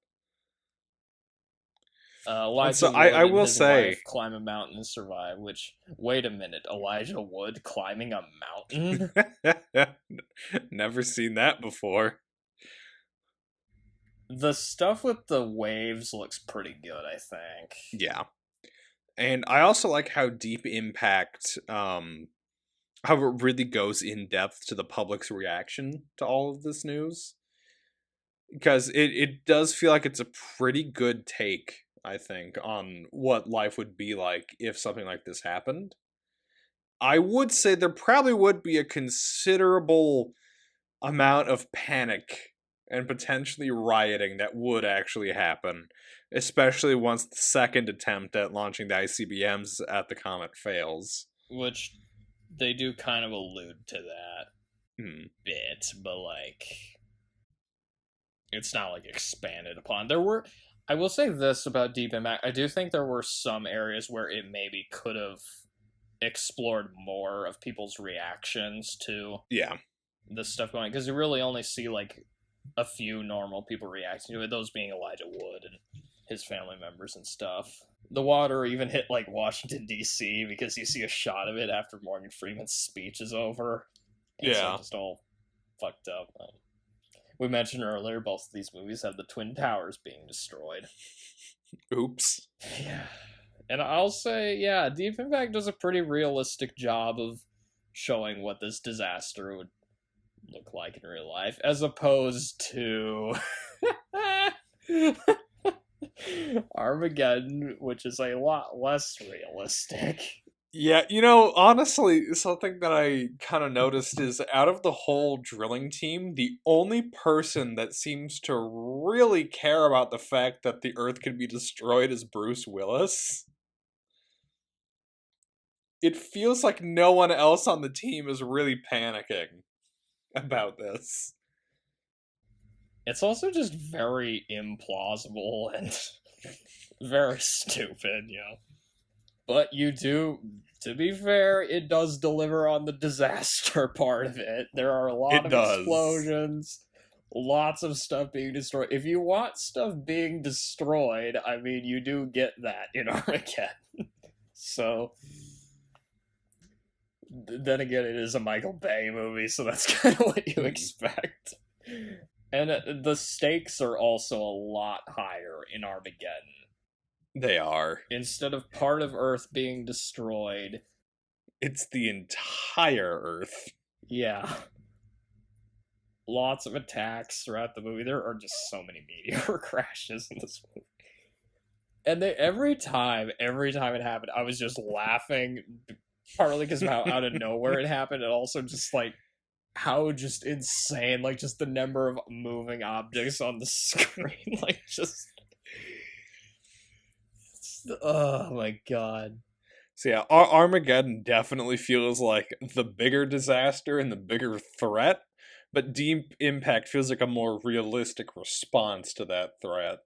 [SPEAKER 2] Elijah
[SPEAKER 1] so
[SPEAKER 2] Wood
[SPEAKER 1] I
[SPEAKER 2] and
[SPEAKER 1] will
[SPEAKER 2] his
[SPEAKER 1] say,
[SPEAKER 2] wife climb a mountain and survive. Which, wait a minute, Elijah Wood climbing a mountain?
[SPEAKER 1] Never seen that before.
[SPEAKER 2] The stuff with the waves looks pretty good, I think.
[SPEAKER 1] Yeah. And I also like how Deep Impact, how it really goes in depth to the public's reaction to all of this news. Because it does feel like it's a pretty good take, I think, on what life would be like if something like this happened. I would say there probably would be a considerable amount of panic and potentially rioting that would actually happen, especially once the second attempt at launching the ICBMs at the comet fails.
[SPEAKER 2] Which they do kind of allude to that bit, but like, it's not like expanded upon. I will say this about Deep Impact, I do think there were some areas where it maybe could have explored more of people's reactions to the stuff going, because you really only see like a few normal people reacting to it, those being Elijah Wood and his family members and stuff. The water even hit like Washington DC because you see a shot of it after Morgan Freeman's speech is over. It's just all fucked up. We mentioned earlier both of these movies have the Twin Towers being destroyed.
[SPEAKER 1] Oops.
[SPEAKER 2] Yeah. And I'll say, yeah, Deep Impact does a pretty realistic job of showing what this disaster would look like in real life, as opposed to Armageddon, which is a lot less realistic.
[SPEAKER 1] Yeah, honestly, something that I kind of noticed is out of the whole drilling team, the only person that seems to really care about the fact that the Earth could be destroyed is Bruce Willis. It feels like no one else on the team is really panicking about this.
[SPEAKER 2] It's also just very implausible and very stupid, But to be fair, it does deliver on the disaster part of it. There are a lot of explosions, Lots of stuff being destroyed. If you want stuff being destroyed, I mean, you do get that in Armageddon. So, then again, it is a Michael Bay movie, so that's kind of what you expect. And the stakes are also a lot higher in Armageddon.
[SPEAKER 1] They are.
[SPEAKER 2] Instead of part of Earth being destroyed,
[SPEAKER 1] it's the entire Earth.
[SPEAKER 2] Yeah. Lots of attacks throughout the movie. There are just so many meteor crashes in this movie. And every time it happened, I was just laughing, partly because of how out of nowhere it happened, and also just like how just insane, like just the number of moving objects on the screen, like just oh my god.
[SPEAKER 1] So yeah, Armageddon definitely feels like the bigger disaster and the bigger threat, but Deep Impact feels like a more realistic response to that threat.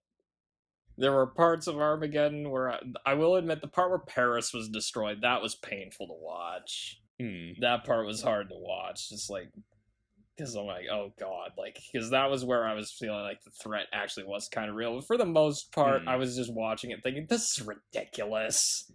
[SPEAKER 2] There were parts of Armageddon where I will admit the part where Paris was destroyed, that was painful to watch. That part was hard to watch, just like, because I'm like, oh god, like, because that was where I was feeling like the threat actually was kind of real. But for the most part, I was just watching it thinking, this is ridiculous.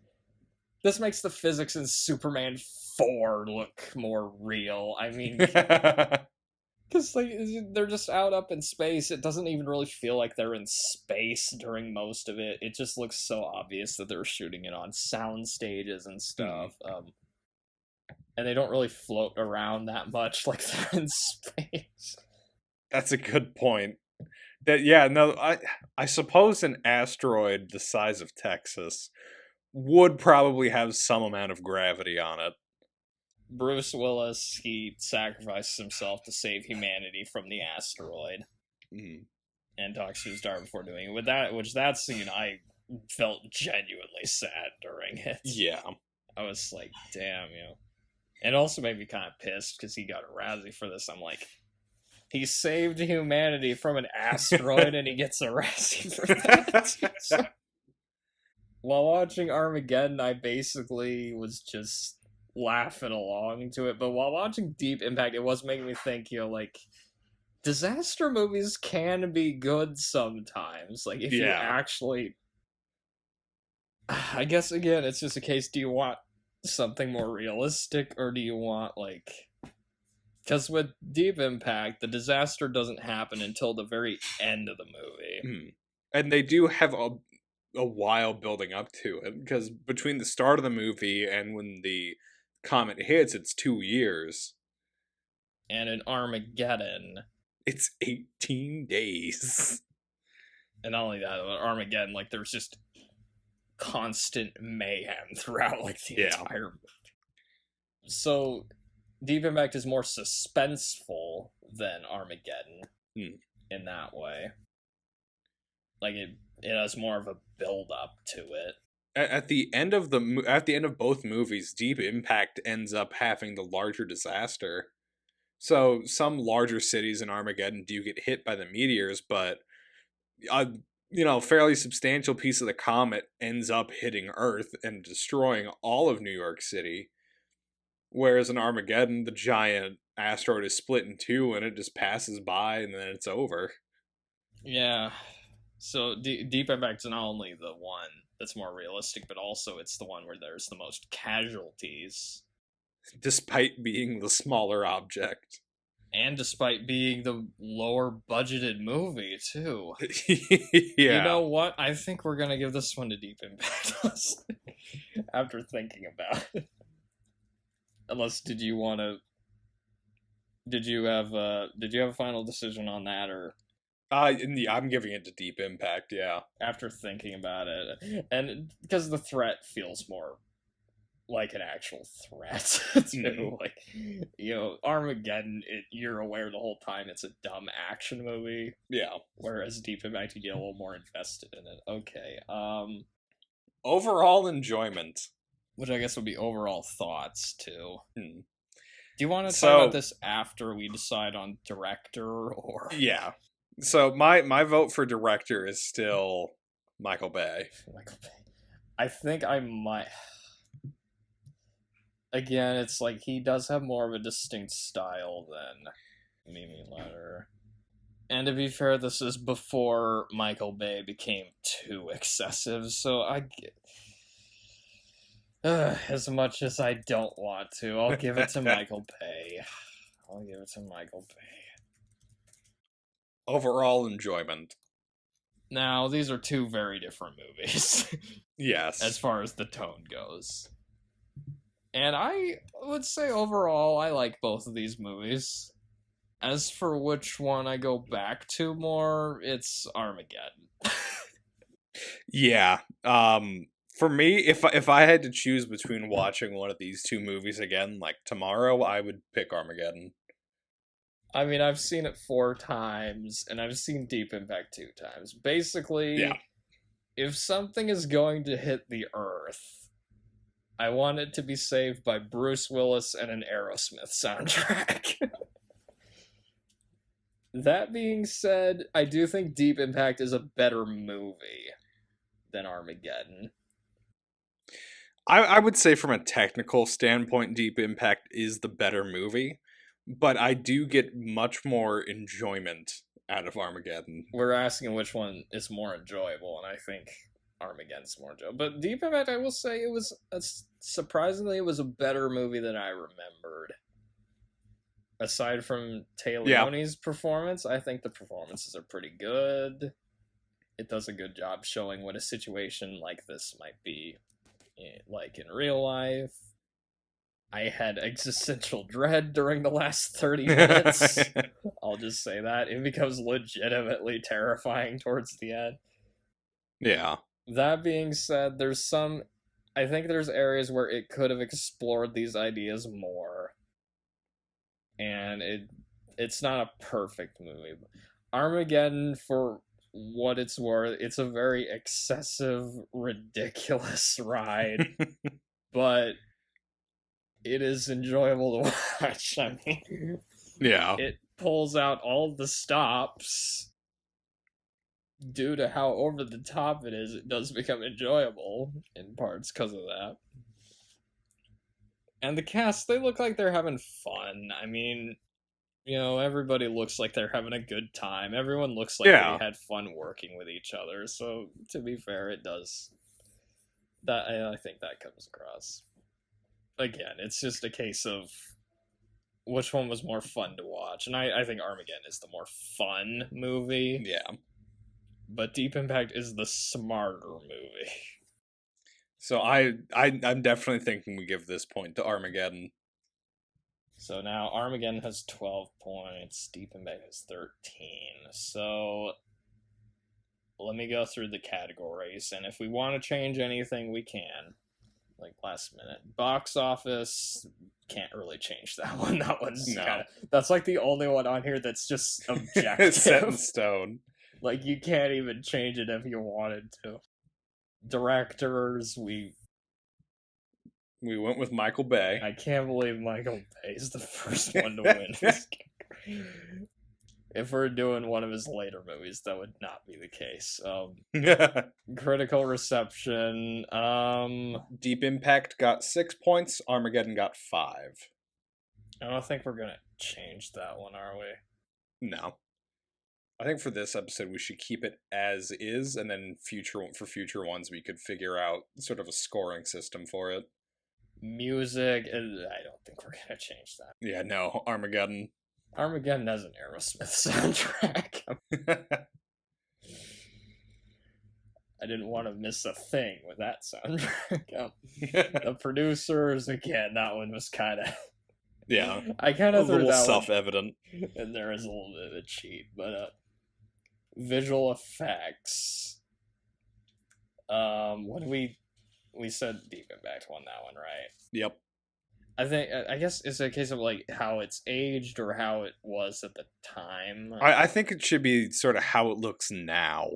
[SPEAKER 2] This makes the physics in Superman 4 look more real. I mean, because like, they're just out up in space. It doesn't even really feel like they're in space during most of it. It just looks so obvious that they're shooting it on sound stages and stuff. And they don't really float around that much like they're in space.
[SPEAKER 1] That's a good point. I suppose an asteroid the size of Texas would probably have some amount of gravity on it.
[SPEAKER 2] Bruce Willis, he sacrifices himself to save humanity from the asteroid. And talks to his daughter before doing it. With that scene, I felt genuinely sad during it.
[SPEAKER 1] Yeah.
[SPEAKER 2] I was like, damn, And it also made me kind of pissed because he got a Razzie for this. I'm like, he saved humanity from an asteroid and he gets a Razzie for that. While watching Armageddon, I basically was just laughing along to it. But while watching Deep Impact, it was making me think, like, disaster movies can be good sometimes. Like, if you actually... I guess, again, it's just a case, do you want something more realistic, or do you want, like... Because with Deep Impact, the disaster doesn't happen until the very end of the movie.
[SPEAKER 1] And they do have a while building up to it, because between the start of the movie and when the comet hits, it's 2 years.
[SPEAKER 2] And in Armageddon...
[SPEAKER 1] It's 18 days.
[SPEAKER 2] And not only that, Armageddon, like, there's just constant mayhem throughout, like, the entire movie. So, Deep Impact is more suspenseful than Armageddon in that way. Like, it has more of a build-up to it.
[SPEAKER 1] At the end of both movies, Deep Impact ends up having the larger disaster. So some larger cities in Armageddon do get hit by the meteors, but a fairly substantial piece of the comet ends up hitting Earth and destroying all of New York City. Whereas in Armageddon, the giant asteroid is split in two and it just passes by and then it's over.
[SPEAKER 2] Yeah. So Deep Impact's not only the one that's more realistic, but also it's the one where there's the most casualties.
[SPEAKER 1] Despite being the smaller object.
[SPEAKER 2] And despite being the lower budgeted movie, too.
[SPEAKER 1] Yeah.
[SPEAKER 2] You know what? I think we're going to give this one to Deep Impact after thinking about it. Unless, did you have a final decision on that, or?
[SPEAKER 1] I'm giving it to Deep Impact, yeah.
[SPEAKER 2] After thinking about it. And because the threat feels more like an actual threat, too. Like, Armageddon, you're aware the whole time it's a dumb action movie.
[SPEAKER 1] Yeah.
[SPEAKER 2] Whereas Deep Impact, you get a little more invested in it. Okay.
[SPEAKER 1] Overall enjoyment.
[SPEAKER 2] Which I guess would be overall thoughts, too. Do you want to talk about this after we decide on director, or?
[SPEAKER 1] Yeah. So my vote for director is still Michael Bay.
[SPEAKER 2] I think I might... Again, it's like he does have more of a distinct style than Mimi Letter. And to be fair, this is before Michael Bay became too excessive, so as much as I don't want to, I'll give it to Michael Bay. I'll give it to Michael Bay.
[SPEAKER 1] Overall enjoyment.
[SPEAKER 2] Now, these are two very different movies.
[SPEAKER 1] Yes.
[SPEAKER 2] As far as the tone goes. And I would say overall, I like both of these movies. As for which one I go back to more, it's Armageddon.
[SPEAKER 1] Yeah. For me, if I had to choose between watching one of these two movies again, like tomorrow, I would pick Armageddon.
[SPEAKER 2] I mean, I've seen it 4 times, and I've seen Deep Impact 2 times. Basically,
[SPEAKER 1] Yeah.
[SPEAKER 2] if something is going to hit the Earth, I want it to be saved by Bruce Willis and an Aerosmith soundtrack. That being said, I do think Deep Impact is a better movie than Armageddon.
[SPEAKER 1] I would say from a technical standpoint, Deep Impact is the better movie, but I do get much more enjoyment out of Armageddon.
[SPEAKER 2] We're asking which one is more enjoyable, and I think Armageddon's more enjoyable. But Deep Impact, I will say, it was surprisingly, it was a better movie than I remembered. Aside from Tay Leone's performance, I think the performances are pretty good. It does a good job showing what a situation like this might be like in real life. I had existential dread during the last 30 minutes. I'll just say that. It becomes legitimately terrifying towards the end.
[SPEAKER 1] Yeah.
[SPEAKER 2] That being said, I think there's areas where it could have explored these ideas more. And it's not a perfect movie. Armageddon, for what it's worth, it's a very excessive, ridiculous ride. But it is enjoyable to watch. I mean,
[SPEAKER 1] yeah.
[SPEAKER 2] It pulls out all the stops. Due to how over the top it is, it does become enjoyable in parts because of that. And the cast, they look like they're having fun. I mean, you know, everybody looks like they're having a good time. Everyone looks like they had fun working with each other. So, to be fair, it does. I think that comes across. Again, it's just a case of which one was more fun to watch. And I think Armageddon is the more fun movie.
[SPEAKER 1] Yeah.
[SPEAKER 2] But Deep Impact is the smarter movie.
[SPEAKER 1] So I'm definitely thinking we give this point to Armageddon.
[SPEAKER 2] So now Armageddon has 12 points, Deep Impact has 13. So let me go through the categories, and if we want to change anything, we can. Like last minute. Box office, can't really change that one. That one's that's like the only one on here that's just objective.
[SPEAKER 1] Set in stone.
[SPEAKER 2] Like, you can't even change it if you wanted to. Directors, we
[SPEAKER 1] went with Michael Bay.
[SPEAKER 2] I can't believe Michael Bay is the first one to win this game. If we're doing one of his later movies, that would not be the case. Critical reception.
[SPEAKER 1] Deep Impact got 6 points. Armageddon got 5.
[SPEAKER 2] I don't think we're gonna change that one, are we?
[SPEAKER 1] No. I think for this episode we should keep it as is, and then for future ones we could figure out sort of a scoring system for it.
[SPEAKER 2] Music, I don't think we're gonna change that.
[SPEAKER 1] Yeah, no, Armageddon.
[SPEAKER 2] Armageddon has an Aerosmith soundtrack. I didn't want to miss a thing with that soundtrack. The producers, again, that one was kind of...
[SPEAKER 1] Yeah,
[SPEAKER 2] I kind of threw that
[SPEAKER 1] self-evident.
[SPEAKER 2] And there is a little bit of a cheat, but visual effects. What do we said Deep Impact won that one, right?
[SPEAKER 1] Yep.
[SPEAKER 2] I guess it's a case of like how it's aged or how it was at the time.
[SPEAKER 1] I think it should be sort of how it looks now.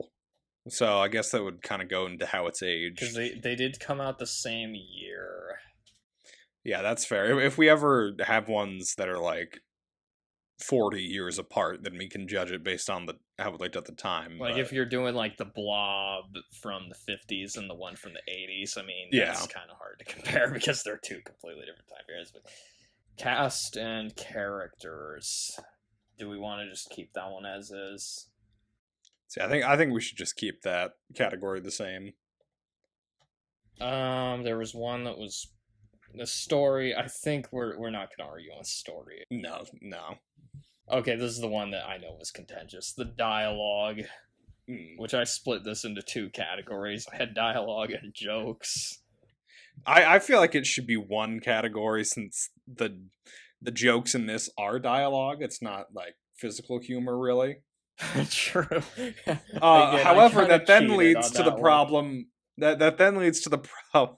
[SPEAKER 1] So I guess that would kind of go into how it's aged.
[SPEAKER 2] Because they did come out the same year.
[SPEAKER 1] Yeah, that's fair. If we ever have ones that are like 40 years apart, then we can judge it based on how it looked at the time.
[SPEAKER 2] Like if you're doing like the Blob from the 50s and the one from the 80s, I mean, that's kind of hard to compare because they're two completely different time periods. But cast and characters. do we want to just keep that one as is?
[SPEAKER 1] See, I think we should just keep that category the same.
[SPEAKER 2] There was one that was the story. I think we're not gonna argue on story.
[SPEAKER 1] No.
[SPEAKER 2] Okay, this is the one that I know was contentious. The dialogue, which I split this into two categories. I had dialogue and jokes.
[SPEAKER 1] I feel like it should be one category since the jokes in this are dialogue. It's not like physical humor, really.
[SPEAKER 2] True. Again,
[SPEAKER 1] however, that then leads to the
[SPEAKER 2] one.
[SPEAKER 1] problem. That then leads to the problem.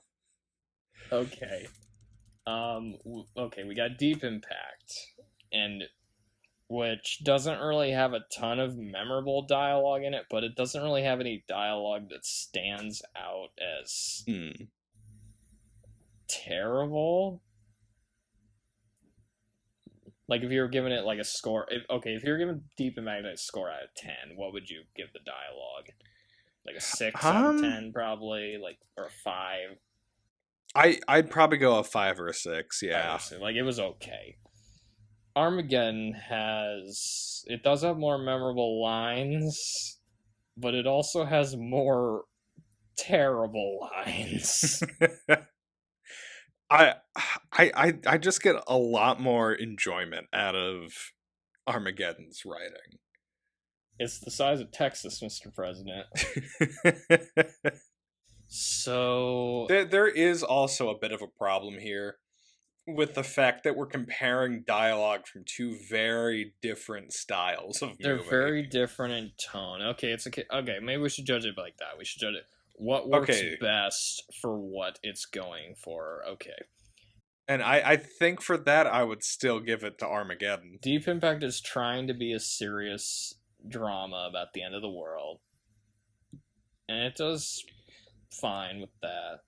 [SPEAKER 2] Okay. Okay, we got Deep Impact, and which doesn't really have a ton of memorable dialogue in it, but it doesn't really have any dialogue that stands out as terrible. Like, if you were giving it like a score, if you're giving Deep Impact a score out of 10, what would you give the dialogue? Like a 6 out of 10, probably, like, or a 5.
[SPEAKER 1] I'd probably go a 5 or a 6. Yeah,
[SPEAKER 2] like, it was okay. Armageddon does have more memorable lines, but it also has more terrible lines.
[SPEAKER 1] I just get a lot more enjoyment out of Armageddon's writing.
[SPEAKER 2] It's the size of Texas, Mr. President. So
[SPEAKER 1] there is also a bit of a problem here with the fact that we're comparing dialogue from two very different styles of movie.
[SPEAKER 2] They're very different in tone. Okay, okay. Maybe we should judge it like that. We should judge it. What works best for what it's going for? Okay.
[SPEAKER 1] And I think for that, I would still give it to Armageddon.
[SPEAKER 2] Deep Impact is trying to be a serious drama about the end of the world, and it does fine with that.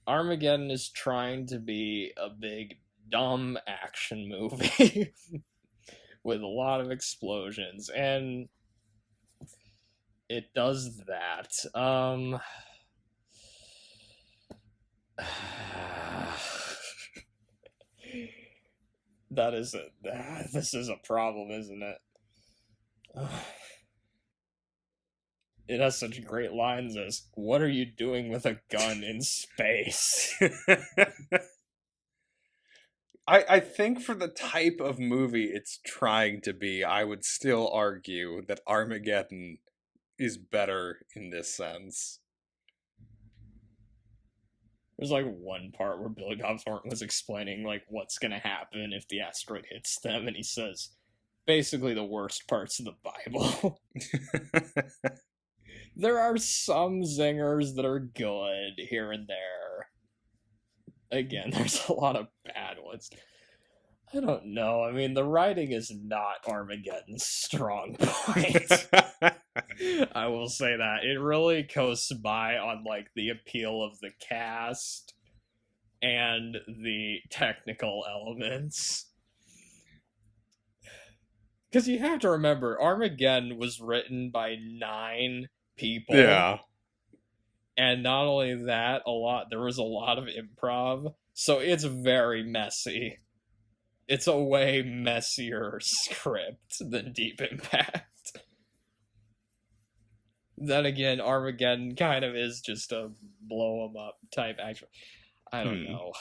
[SPEAKER 2] Armageddon is trying to be a big, dumb action movie with a lot of explosions, and it does that. This is a problem, isn't it? It has such great lines as, "What are you doing with a gun in space?"
[SPEAKER 1] I think for the type of movie it's trying to be, I would still argue that Armageddon is better in this sense.
[SPEAKER 2] There's like one part where Billy Bob Thornton was explaining like what's gonna happen if the asteroid hits them, and he says basically the worst parts of the Bible. There are some zingers that are good here and there. Again, there's a lot of bad ones. I don't know. I mean, the writing is not Armageddon's strong point. I will say that. It really coasts by on, like, the appeal of the cast and the technical elements. Because you have to remember, Armageddon was written by 9 people.
[SPEAKER 1] Yeah.
[SPEAKER 2] And not only that, there was a lot of improv. So it's very messy. It's a way messier script than Deep Impact. Then again, Armageddon kind of is just a blow 'em up type action. I don't know.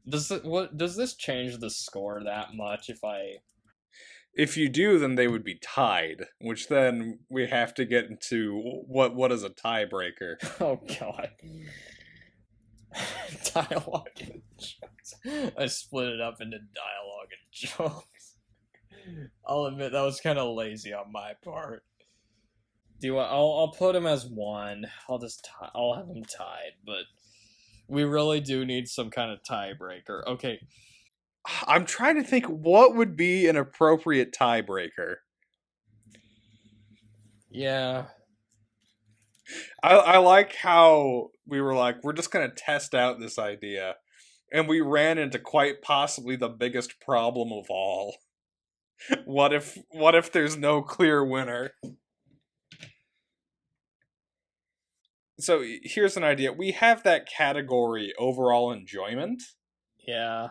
[SPEAKER 2] Does this change the score that much
[SPEAKER 1] If you do, then they would be tied, which then we have to get into what is a tiebreaker.
[SPEAKER 2] Oh god. Dialogue and jokes. I split it up into dialogue and jokes. I'll admit that was kind of lazy on my part. I'll put him as 1. I'll have him tied, but we really do need some kind of tiebreaker. Okay.
[SPEAKER 1] I'm trying to think what would be an appropriate tiebreaker.
[SPEAKER 2] Yeah.
[SPEAKER 1] I like how we were like, we're just going to test out this idea. And we ran into quite possibly the biggest problem of all. What if there's no clear winner? So here's an idea. We have that category overall enjoyment.
[SPEAKER 2] Yeah.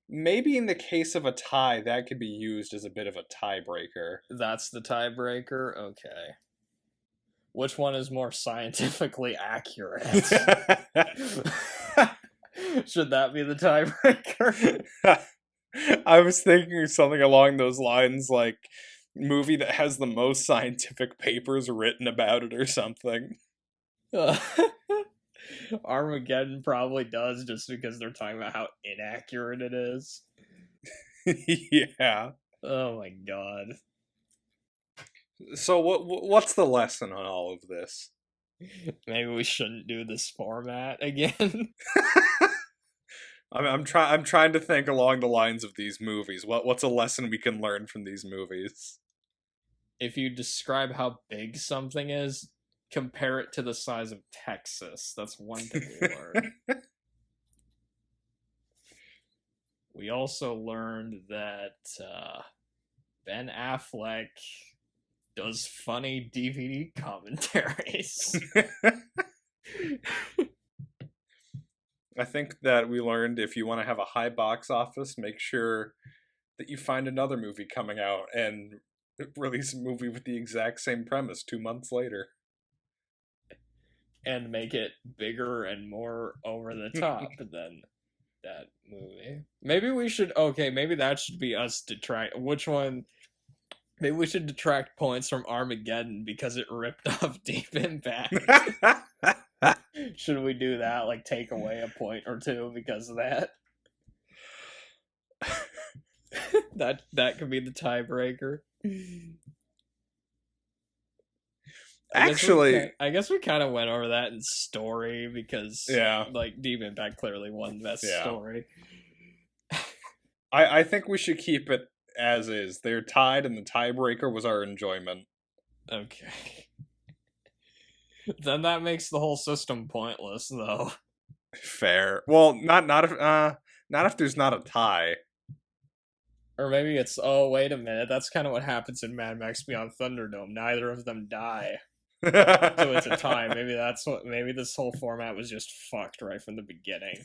[SPEAKER 1] maybe in the case of a tie, that could be used as a bit of a tiebreaker.
[SPEAKER 2] That's the tiebreaker? Okay. Which one is more scientifically accurate? Should that be the tiebreaker?
[SPEAKER 1] I was thinking something along those lines, like movie that has the most scientific papers written about it or something.
[SPEAKER 2] Armageddon probably does, just because they're talking about how inaccurate it is.
[SPEAKER 1] Yeah.
[SPEAKER 2] Oh my god.
[SPEAKER 1] So what's the lesson on all of this?
[SPEAKER 2] Maybe we shouldn't do this format again.
[SPEAKER 1] I'm trying to think along the lines of these movies. What's a lesson we can learn from these movies?
[SPEAKER 2] If you describe how big something is, compare it to the size of Texas. That's one thing we learned. We also learned that Ben Affleck does funny DVD commentaries.
[SPEAKER 1] I think that we learned if you want to have a high box office, make sure that you find another movie coming out and release a movie with the exact same premise 2 months later.
[SPEAKER 2] And make it bigger and more over the top than that movie. Maybe we should, maybe that should be us which one? Maybe we should detract points from Armageddon because it ripped off Deep Impact. Should we do that? Like, take away a point or two because of that? That could be the tiebreaker. I guess we kind of went over that in story because, like, Deep Impact clearly won best story.
[SPEAKER 1] I think we should keep it as is. They're tied, and the tiebreaker was our enjoyment.
[SPEAKER 2] Okay. Then that makes the whole system pointless, though.
[SPEAKER 1] Fair. Well, not if there's not a tie.
[SPEAKER 2] Or maybe it's, oh, wait a minute, that's kind of what happens in Mad Max Beyond Thunderdome. Neither of them die. So it's a tie. Maybe this whole format was just fucked right from the beginning.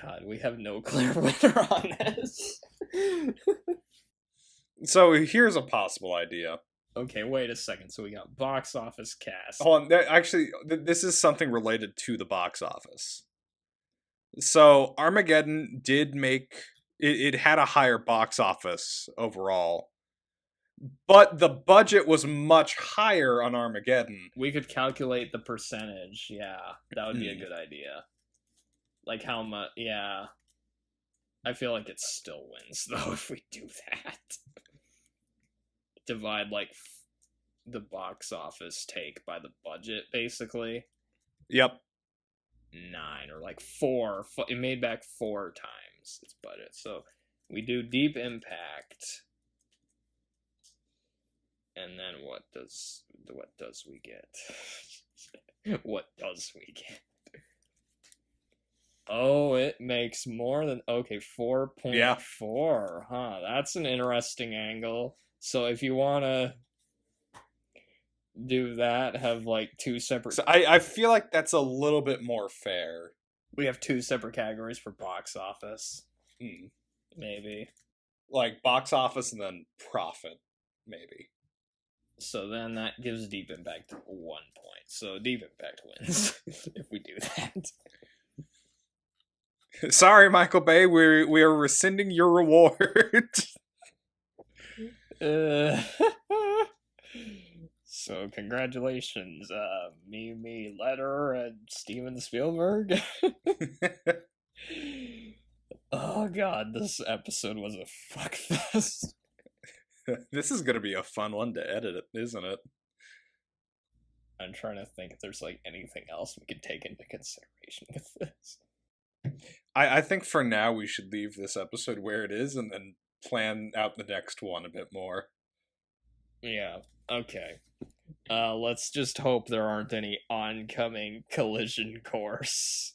[SPEAKER 2] God, we have no clear winner on this.
[SPEAKER 1] So here's a possible idea.
[SPEAKER 2] Okay, wait a second. So we got box office cast.
[SPEAKER 1] Hold on. Actually, this is something related to the box office. So Armageddon did make... It had a higher box office overall. But the budget was much higher on Armageddon.
[SPEAKER 2] We could calculate the percentage. Yeah, that would be a good idea. Like how much... Yeah. I feel like it still wins, though, if we do that. Divide, like, the box office take by the budget, basically.
[SPEAKER 1] Yep.
[SPEAKER 2] 9 or like 4. It made back 4 times its budget. So we do Deep Impact, and then what does we get? What does we get? Oh, it makes more than 4.4.
[SPEAKER 1] Yeah.
[SPEAKER 2] Huh? That's an interesting angle. So if you want to do that, have like 2 separate...
[SPEAKER 1] So I feel like that's a little bit more fair.
[SPEAKER 2] We have 2 separate categories for box office. Maybe.
[SPEAKER 1] Like box office and then profit, maybe.
[SPEAKER 2] So then that gives Deep Impact 1 point. So Deep Impact wins if we do that.
[SPEAKER 1] Sorry, Michael Bay, we are rescinding your reward.
[SPEAKER 2] So congratulations, me Letter and Steven Spielberg. Oh god, this episode was a fuckfest.
[SPEAKER 1] This is gonna be a fun one to edit, isn't it?
[SPEAKER 2] I'm trying to think if there's like anything else we could take into consideration with this.
[SPEAKER 1] I think for now we should leave this episode where it is and then plan out the next one a bit more.
[SPEAKER 2] Yeah, okay. Let's just hope there aren't any oncoming collision course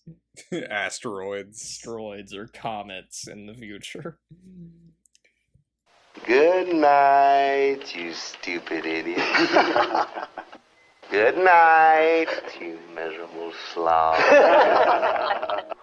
[SPEAKER 1] Asteroids
[SPEAKER 2] or comets in the future.
[SPEAKER 5] Good night, you stupid idiot. Good night, you miserable slob.